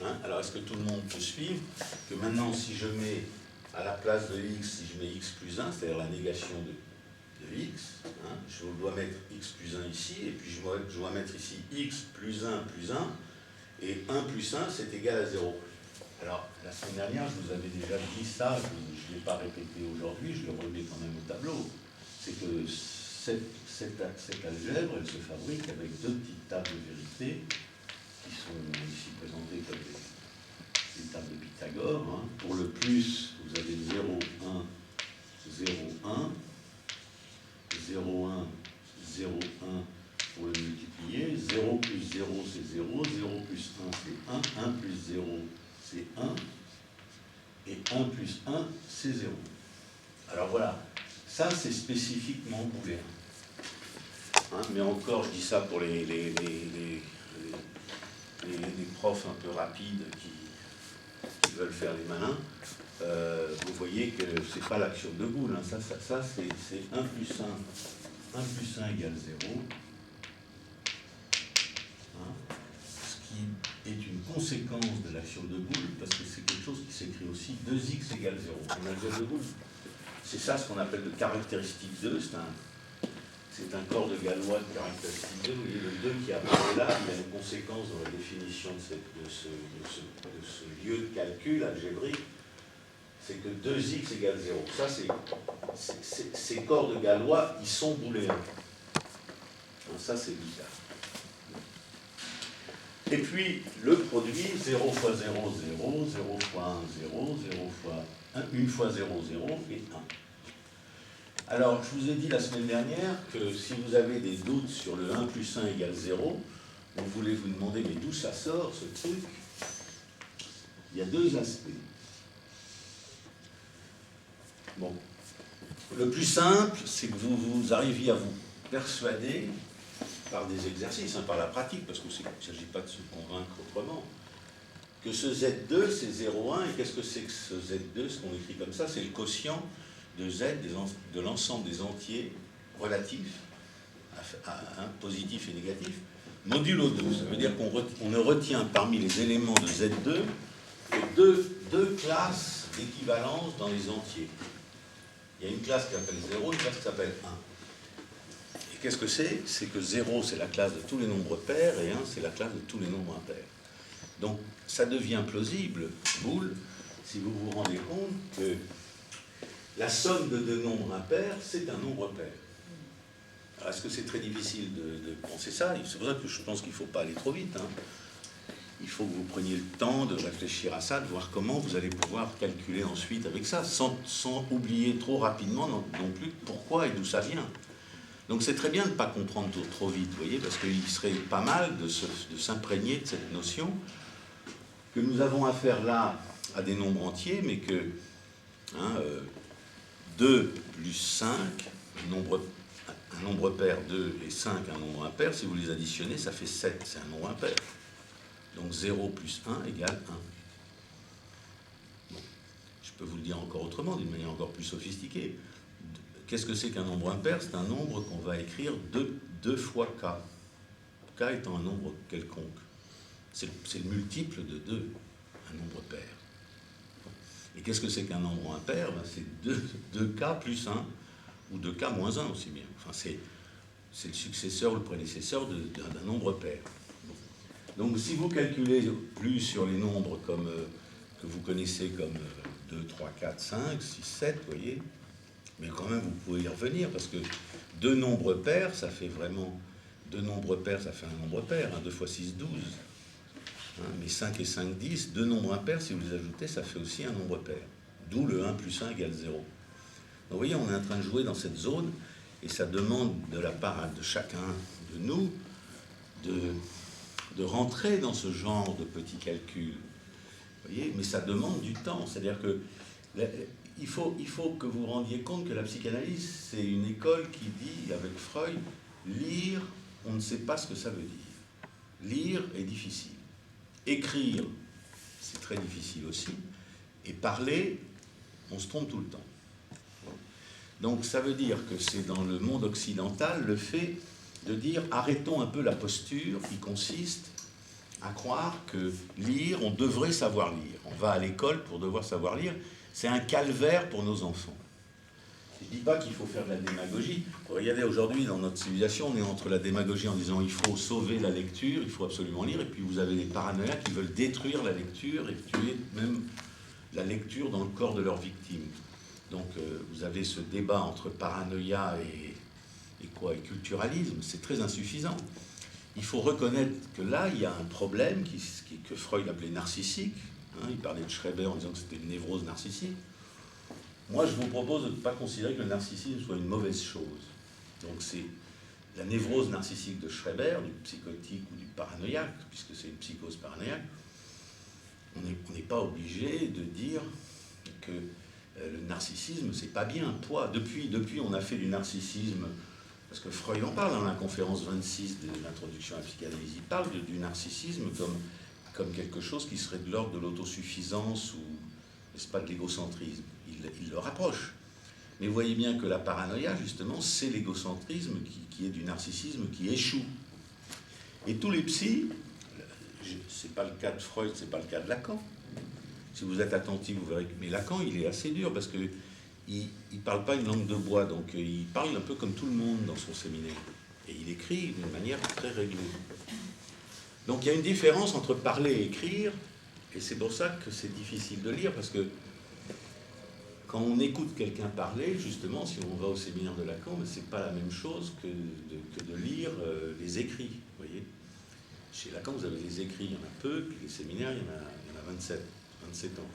A: Hein? Alors, est-ce que tout le monde peut suivre que maintenant, si je mets à la place de x, si je mets x plus 1, c'est-à-dire la négation de x, hein, je dois mettre x plus 1 ici, et puis je dois mettre ici x plus 1 plus 1, et 1 plus 1, c'est égal à 0. Alors, la semaine dernière, je vous avais déjà dit ça, je ne l'ai pas répété aujourd'hui, je le remets quand même au tableau. C'est que cette algèbre, elle se fabrique avec deux petites tables de vérité, qui sont ici présentées comme des tables de Pythagore. Hein. Pour le plus, vous avez 0, 1, 0, 1, 0, 1, 0, 1 pour le multiplier. 0 plus 0, c'est 0, 0 plus 1, c'est 1, 1 plus 0, c'est 1, et 1 plus 1, c'est 0. Alors voilà, ça c'est spécifiquement booléen. Hein, mais encore, je dis ça pour les profs un peu rapides qui veulent faire les malins. Vous voyez que c'est pas l'axiome de Boole. Hein. Ça c'est 1 plus 1, 1 plus 1 égale 0. Hein, ce qui est une conséquence de l'axiome de Boole, parce que c'est quelque chose qui s'écrit aussi 2x égale 0. C'est l'axiome de Boole. C'est ça ce qu'on appelle le caractéristique 2. C'est un corps de Galois de caractéristique 2. Vous voyez, le 2 qui apparaît là, il y a une conséquence dans la définition de ce lieu de calcul algébrique. C'est que 2x égale 0. Ça, ces corps de Galois, ils sont booléens. Ça, c'est bizarre. Et puis, le produit, 0 fois 0, 0, 0 fois 1, 0, 0 fois 1, 1 fois 0, 0 et 1. Alors, je vous ai dit la semaine dernière que si vous avez des doutes sur le 1 plus 1 égale 0, vous voulez vous demander, mais d'où ça sort, ce truc? Il y a deux aspects. Bon. Le plus simple, c'est que vous arriviez à vous persuader, par des exercices, hein, par la pratique, parce qu'il ne s'agit pas de se convaincre autrement, que ce Z2, c'est 0,1, et qu'est-ce que c'est que ce Z2, ce qu'on écrit comme ça? C'est le quotient de Z de l'ensemble des entiers relatifs, positifs et négatifs, modulo 2. Ça veut dire qu'on ne retient parmi les éléments de Z2 que deux classes d'équivalence dans les entiers. Il y a une classe qui s'appelle 0, une classe qui s'appelle 1. Et qu'est-ce que c'est? C'est que 0, c'est la classe de tous les nombres pairs, et 1, c'est la classe de tous les nombres impairs. Donc, ça devient plausible, Boole, si vous vous rendez compte que la somme de deux nombres impairs, c'est un nombre pair. Alors, est-ce que c'est très difficile de penser ça? C'est pour ça que je pense qu'il ne faut pas aller trop vite. Hein. Il faut que vous preniez le temps de réfléchir à ça, de voir comment vous allez pouvoir calculer ensuite avec ça, sans oublier trop rapidement non plus pourquoi et d'où ça vient. Donc c'est très bien de ne pas comprendre trop vite, vous voyez, parce qu'il serait pas mal de s'imprégner de cette notion que nous avons affaire là à des nombres entiers, mais que 2 plus 5, un nombre pair 2 et 5, un nombre impair, si vous les additionnez, ça fait 7, c'est un nombre impair. Donc 0 plus 1 égale 1. Bon. Je peux vous le dire encore autrement, d'une manière encore plus sophistiquée. Qu'est-ce que c'est qu'un nombre impair? C'est un nombre qu'on va écrire 2 fois k. K étant un nombre quelconque. C'est le multiple de 2, un nombre pair. Et qu'est-ce que c'est qu'un nombre impair? C'est 2k plus 1, ou 2k moins 1 aussi bien. Enfin, c'est le successeur ou le prédécesseur d'un nombre pair. Bon. Donc si vous calculez plus sur les nombres que vous connaissez comme 2, 3, 4, 5, 6, 7, vous voyez, Mais quand même, vous pouvez y revenir, parce que deux nombres pairs, ça fait vraiment... Deux nombres pairs, ça fait un nombre pair. 2 fois 6, 12. Mais 5 et 5, 10. Deux nombres impairs, si vous les ajoutez, ça fait aussi un nombre pair. D'où le 1 plus 1 égale 0. Donc vous voyez, on est en train de jouer dans cette zone, et ça demande de la part de chacun de nous de rentrer dans ce genre de petits calculs. Vous voyez, mais ça demande du temps. C'est-à-dire que il faut que vous vous rendiez compte que la psychanalyse, c'est une école qui dit, avec Freud, lire, on ne sait pas ce que ça veut dire. Lire est difficile. Écrire, c'est très difficile aussi. Et parler, on se trompe tout le temps. Donc ça veut dire que c'est dans le monde occidental le fait de dire arrêtons un peu la posture qui consiste à croire que lire, on devrait savoir lire. On va à l'école pour devoir savoir lire. C'est un calvaire pour nos enfants. Je ne dis pas qu'il faut faire de la démagogie. Regardez, aujourd'hui, dans notre civilisation, on est entre la démagogie en disant il faut sauver la lecture, il faut absolument lire, et puis vous avez les paranoïaques qui veulent détruire la lecture et tuer même la lecture dans le corps de leurs victimes. Donc vous avez ce débat entre paranoïa et culturalisme, c'est très insuffisant. Il faut reconnaître que là, il y a un problème que Freud appelait narcissique. Il parlait de Schreber en disant que c'était une névrose narcissique. Moi, je vous propose de ne pas considérer que le narcissisme soit une mauvaise chose. Donc c'est la névrose narcissique de Schreber, du psychotique ou du paranoïaque, puisque c'est une psychose paranoïaque. On n'est pas obligé de dire que le narcissisme, c'est pas bien. Depuis, on a fait du narcissisme, parce que Freud en parle dans la conférence 26 de l'introduction à la psychanalyse. Il parle du narcissisme comme quelque chose qui serait de l'ordre de l'autosuffisance ou, n'est-ce pas, de l'égocentrisme. Il le rapproche. Mais vous voyez bien que la paranoïa, justement, c'est l'égocentrisme qui est du narcissisme qui échoue. Et tous les psys, c'est pas le cas de Freud, c'est pas le cas de Lacan. Si vous êtes attentif, vous verrez que... Mais Lacan, il est assez dur parce qu'il ne parle pas une langue de bois, donc il parle un peu comme tout le monde dans son séminaire. Et il écrit d'une manière très réglée. Donc il y a une différence entre parler et écrire, et c'est pour ça que c'est difficile de lire, parce que quand on écoute quelqu'un parler, justement, si on va au séminaire de Lacan, ce n'est pas la même chose que de lire les écrits. Vous voyez, chez Lacan, vous avez les écrits, il y en a peu, puis les séminaires, il y en a 27 ans.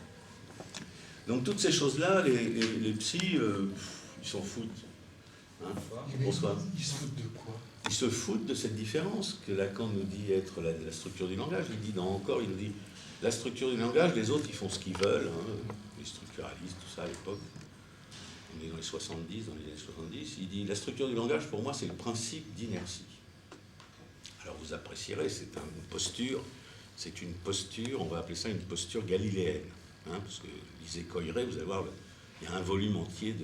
A: Donc toutes ces choses-là, les psys, ils s'en foutent. Bonsoir.
C: Ils se foutent de quoi?
A: Ils se foutent de cette différence que Lacan nous dit être la structure du langage. Il nous dit la structure du langage, les autres ils font ce qu'ils veulent, les structuralistes, tout ça à l'époque. On est dans les 70, dans les années 70. Il dit la structure du langage pour moi c'est le principe d'inertie. Alors vous apprécierez, c'est une posture, on va appeler ça une posture galiléenne. Parce que lisez Coiré, vous allez voir, il y a un volume entier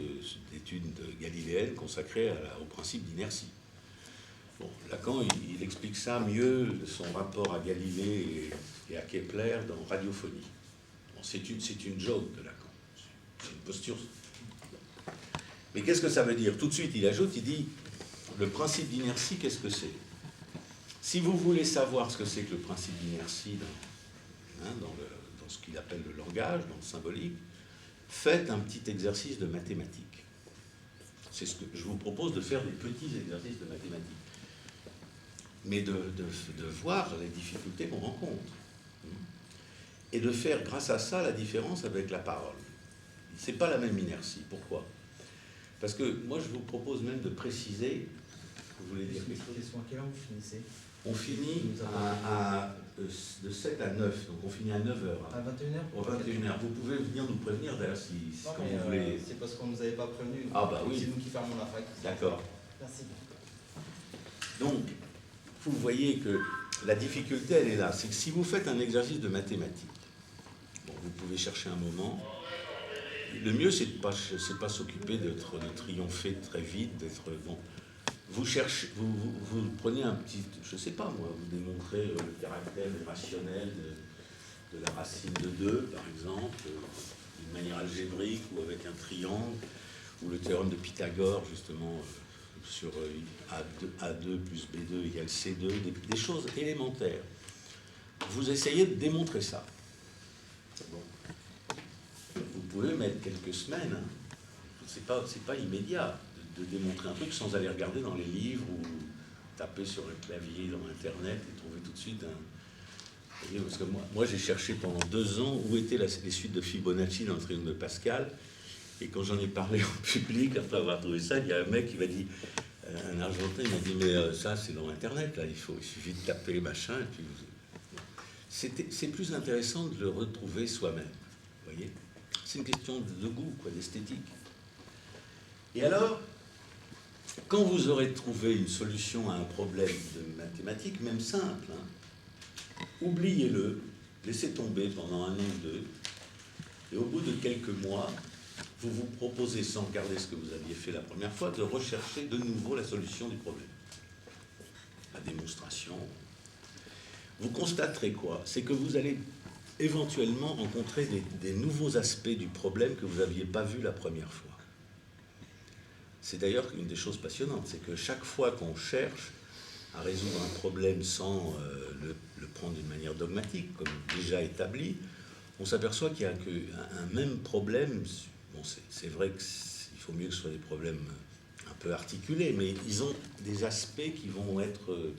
A: d'études galiléennes consacrées au principe d'inertie. Bon, Lacan, il explique ça mieux, de son rapport à Galilée et à Kepler dans Radiophonie. Bon, c'est une joke de Lacan. C'est une posture. Mais qu'est-ce que ça veut dire? Tout de suite, il ajoute, il dit, le principe d'inertie, qu'est-ce que c'est? Si vous voulez savoir ce que c'est que le principe d'inertie dans ce qu'il appelle le langage, dans le symbolique, faites un petit exercice de mathématiques. C'est ce que je vous propose, de faire des petits exercices de mathématiques. Mais de voir les difficultés qu'on rencontre. Et de faire, grâce à ça, la différence avec la parole. C'est pas la même inertie. Pourquoi? Parce que moi, je vous propose même de préciser... Vous voulez dire quelque chose?
D: À quelle heure vous finissez?
A: On finit de 7 à 9, donc on finit à 9h.
D: À 21h?
A: À 21h. Vous pouvez venir nous prévenir, d'ailleurs, quand vous voulez...
D: C'est parce qu'on ne nous avait pas prévenu.
A: Ah bah oui.
D: C'est nous qui fermons la fac.
A: D'accord.
D: Merci.
A: Donc, vous voyez que la difficulté, elle est là. C'est que si vous faites un exercice de mathématiques, bon, vous pouvez chercher un moment. Le mieux, c'est pas s'occuper de triompher très vite, d'être... Bon, vous cherchez, vous prenez un petit... Je sais pas, moi, vous démontrez le caractère rationnel de la racine de 2, par exemple, d'une manière algébrique ou avec un triangle, ou le théorème de Pythagore, justement... sur A2 plus B2 égale C2, des choses élémentaires. Vous essayez de démontrer ça. Bon. Vous pouvez mettre quelques semaines, c'est pas immédiat de démontrer un truc sans aller regarder dans les livres ou taper sur le clavier dans Internet et trouver tout de suite un... Vous voyez, parce que moi j'ai cherché pendant 2 ans où étaient les suites de Fibonacci dans le triangle de Pascal, et quand j'en ai parlé en public, après avoir trouvé ça, il y a un mec qui m'a dit, un Argentin, il m'a dit, mais ça c'est dans Internet, là, il suffit de taper machin, et puis c'est plus intéressant de le retrouver soi-même, vous voyez. C'est une question de goût, quoi, d'esthétique. Et alors, quand vous aurez trouvé une solution à un problème de mathématiques, même simple, hein, oubliez-le, laissez tomber pendant 1 an ou 2, et au bout de quelques mois, vous vous proposez, sans regarder ce que vous aviez fait la première fois, de rechercher de nouveau la solution du problème. La démonstration. Vous constaterez quoi? C'est que vous allez éventuellement rencontrer des nouveaux aspects du problème que vous n'aviez pas vu la première fois. C'est d'ailleurs une des choses passionnantes, c'est que chaque fois qu'on cherche à résoudre un problème sans le prendre d'une manière dogmatique, comme déjà établi, on s'aperçoit qu'il n'y a qu'un même problème. Bon, c'est vrai qu'il faut mieux que ce soit des problèmes un peu articulés, mais ils ont des aspects qui vont être...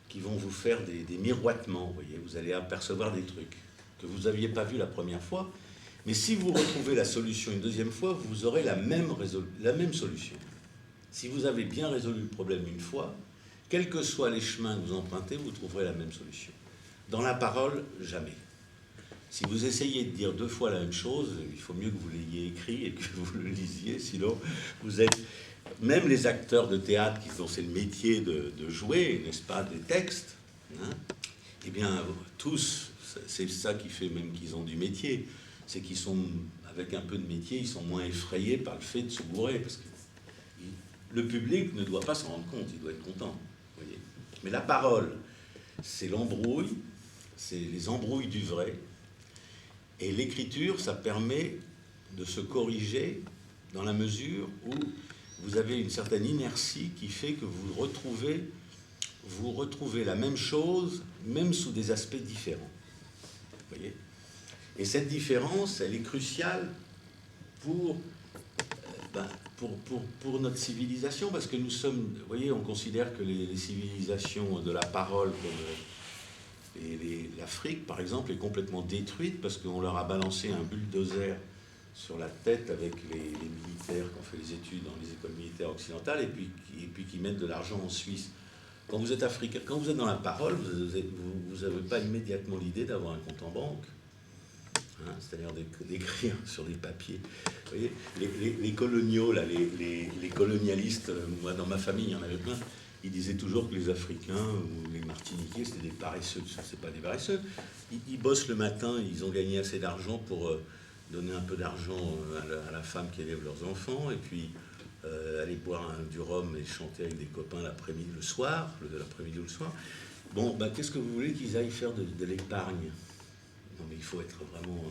A: qui vont vous faire des miroitements, vous voyez, vous allez apercevoir des trucs que vous n'aviez pas vus la première fois, mais si vous retrouvez la solution une deuxième fois, vous aurez la même solution. Si vous avez bien résolu le problème une fois, quels que soient les chemins que vous empruntez, vous trouverez la même solution. Dans la parole, jamais. Si vous essayez de dire 2 fois la même chose, il faut mieux que vous l'ayez écrit et que vous le lisiez, sinon vous êtes... Même les acteurs de théâtre, dont c'est le métier de jouer, n'est-ce pas, des textes, hein, eh bien, tous, c'est ça qui fait même qu'ils ont du métier, c'est qu'ils sont, avec un peu de métier, ils sont moins effrayés par le fait de se bourrer, parce que le public ne doit pas s'en rendre compte, il doit être content, vous voyez. Mais la parole, c'est l'embrouille, c'est les embrouilles du vrai, et l'écriture, ça permet de se corriger dans la mesure où vous avez une certaine inertie qui fait que vous retrouvez la même chose, même sous des aspects différents. Vous voyez ? Et cette différence, elle est cruciale pour notre civilisation, parce que nous sommes, vous voyez, on considère que les civilisations de la parole, comme l'Afrique, par exemple, est complètement détruite parce qu'on leur a balancé un bulldozer sur la tête avec les militaires qui ont fait les études dans les écoles militaires occidentales et puis qui mettent de l'argent en Suisse. Quand vous êtes africain, quand vous êtes dans la parole, vous n'avez pas immédiatement l'idée d'avoir un compte en banque. Hein, c'est-à-dire d'écrire sur des papiers. Vous voyez, les coloniaux, là, les colonialistes, moi dans ma famille, il y en avait plein, ils disaient toujours que les Africains ou les Martiniquais, c'était des paresseux. C'est pas des paresseux. Ils bossent le matin, ils ont gagné assez d'argent pour... donner un peu d'argent à la femme qui élève leurs enfants, et puis aller boire du rhum et chanter avec des copains l'après-midi, le soir, l'après-midi ou le soir. Bon, qu'est-ce que vous voulez qu'ils aillent faire de l'épargne? Non, mais il faut être vraiment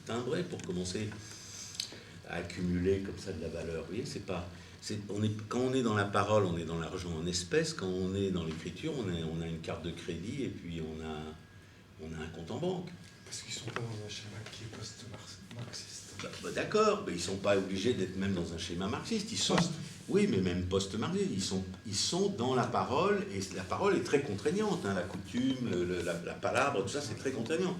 A: timbré pour commencer à accumuler comme ça de la valeur. Vous voyez, quand on est dans la parole, on est dans l'argent en espèces. Quand on est dans l'écriture, on a une carte de crédit et puis on a un compte en banque.
C: Parce qu'ils ne sont pas dans un schéma qui est post-marxiste.
A: D'accord, mais ils ne sont pas obligés d'être même dans un schéma marxiste. Oui, mais même post-marxiste, ils sont dans la parole, et la parole est très contraignante. Hein, la coutume, la palabre, tout ça, c'est très contraignant.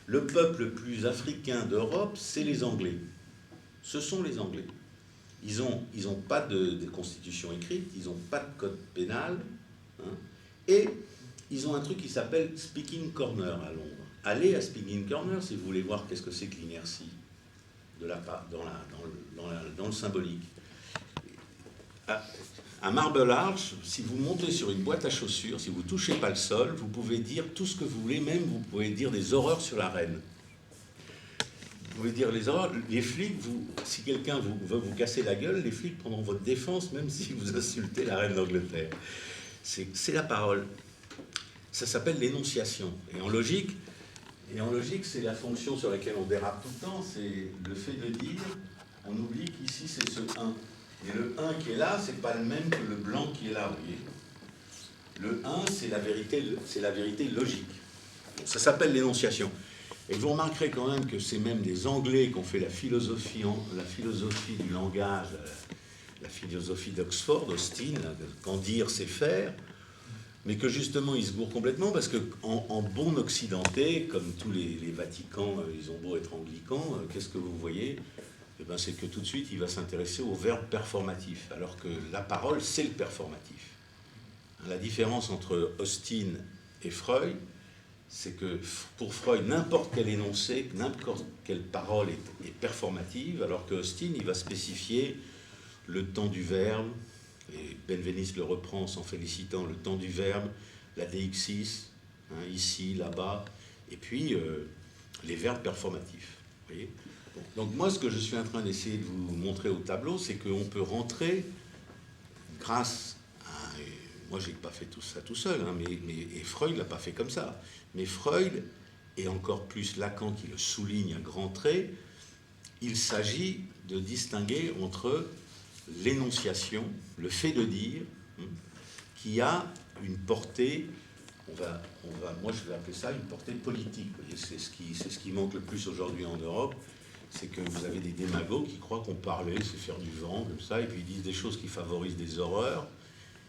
A: Le peuple le plus africain d'Europe, c'est les Anglais. Ce sont les Anglais. Ils n'ont pas de constitution écrite, ils n'ont pas de code pénal, hein, et ils ont un truc qui s'appelle Speaking Corner à Londres. Allez à Speaking Corner si vous voulez voir qu'est-ce que c'est que l'inertie dans le symbolique. À Marble Arch, si vous montez sur une boîte à chaussures, si vous ne touchez pas le sol, vous pouvez dire tout ce que vous voulez, même vous pouvez dire des horreurs sur la reine. Vous pouvez dire les horreurs. Les flics, si quelqu'un veut vous casser la gueule, les flics prendront votre défense, même si vous insultez la reine d'Angleterre. C'est la parole. Ça s'appelle l'énonciation. Et en logique, c'est la fonction sur laquelle on dérape tout le temps, c'est le fait de dire, on oublie qu'ici c'est ce 1. Et le 1 qui est là, c'est pas le même que le blanc qui est là, vous voyez. Le 1, c'est la vérité logique. Bon, ça s'appelle l'énonciation. Et vous remarquerez quand même que c'est même des Anglais qui ont fait la philosophie du langage, la philosophie d'Oxford, Austin, qu'en dire c'est faire, mais que justement ils se gourrent complètement parce qu'en bon occidentais, comme tous les Vaticans, ils ont beau être anglicans, qu'est-ce que vous voyez? Eh ben, c'est que tout de suite il va s'intéresser au verbe performatif, alors que la parole c'est le performatif. La différence entre Austin et Freud, c'est que pour Freud, n'importe quel énoncé, n'importe quelle parole est performative, alors que Austin, il va spécifier le temps du verbe, et Benveniste le reprend en s'en félicitant, le temps du verbe, la deixis, hein, ici, là-bas, et puis les verbes performatifs. Vous voyez ? Donc moi, ce que je suis en train d'essayer de vous montrer au tableau, c'est qu'on peut rentrer grâce à... Moi, je n'ai pas fait tout ça tout seul, hein, et Freud ne l'a pas fait comme ça. Mais Freud, et encore plus Lacan qui le souligne à grands traits, il s'agit de distinguer entre l'énonciation, le fait de dire, qui a une portée, moi je vais appeler ça une portée politique. C'est ce qui manque le plus aujourd'hui en Europe, c'est que vous avez des démagogues qui croient qu'on parlait, c'est faire du vent, comme ça, et puis ils disent des choses qui favorisent des horreurs,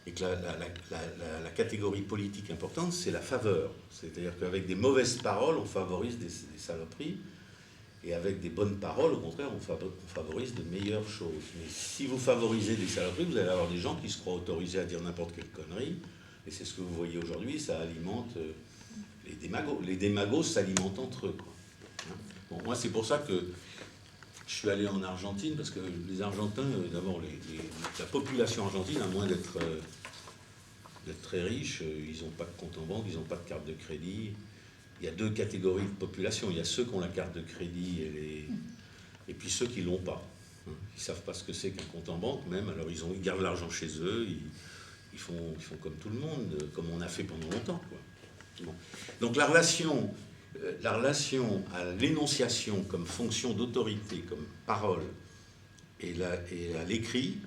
A: et que la catégorie politique importante, c'est la faveur. C'est-à-dire qu'avec des mauvaises paroles, on favorise des saloperies, et avec des bonnes paroles, au contraire, on favorise de meilleures choses. Mais si vous favorisez des saloperies, vous allez avoir des gens qui se croient autorisés à dire n'importe quelle connerie, et c'est ce que vous voyez aujourd'hui, ça alimente les démagos. Les démagos s'alimentent entre eux, quoi. Bon, moi, c'est pour ça que je suis allé en Argentine, parce que les Argentins, d'abord, la population argentine, à moins d'être très riche, ils n'ont pas de compte en banque, ils n'ont pas de carte de crédit. Il y a deux catégories de population. Il y a ceux qui ont la carte de crédit et puis ceux qui ne l'ont pas. Ils ne savent pas ce que c'est qu'un compte en banque même, alors ils gardent l'argent chez eux, ils font comme tout le monde, comme on a fait pendant longtemps, quoi. Bon. Donc la relation à l'énonciation comme fonction d'autorité, comme parole, et à l'écrit,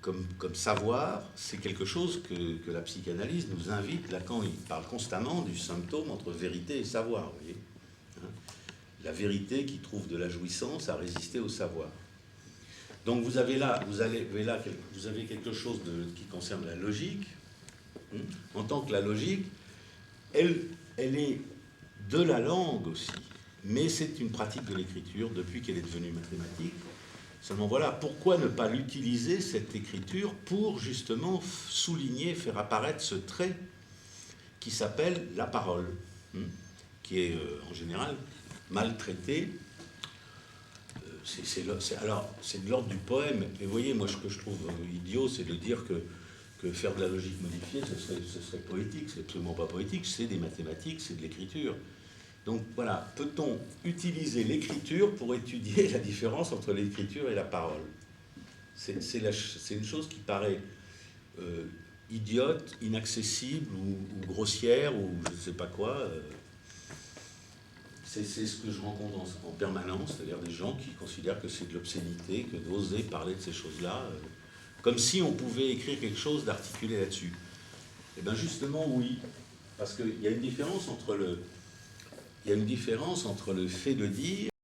A: comme savoir, c'est quelque chose que la psychanalyse nous invite. Lacan, il parle constamment du symptôme entre vérité et savoir, vous voyez, hein, la vérité qui trouve de la jouissance à résister au savoir. Donc vous avez quelque chose qui concerne la logique, en tant que la logique, elle est de la langue aussi, mais c'est une pratique de l'écriture depuis qu'elle est devenue mathématique. Seulement voilà, pourquoi ne pas l'utiliser, cette écriture, pour justement souligner, faire apparaître ce trait qui s'appelle la parole, qui est en général maltraité. C'est de l'ordre du poème. Et vous voyez, moi, ce que je trouve idiot, c'est de dire que faire de la logique modifiée, ce serait poétique. C'est absolument pas poétique, c'est des mathématiques, c'est de l'écriture. Donc voilà, peut-on utiliser l'écriture pour étudier la différence entre l'écriture et la parole? C'est une chose qui paraît idiote, inaccessible ou grossière ou je ne sais pas quoi. C'est ce que je rencontre en permanence, c'est-à-dire des gens qui considèrent que c'est de l'obscénité, que d'oser parler de ces choses-là, comme si on pouvait écrire quelque chose d'articulé là-dessus. Eh bien justement oui, parce qu'il y a une différence entre le fait de dire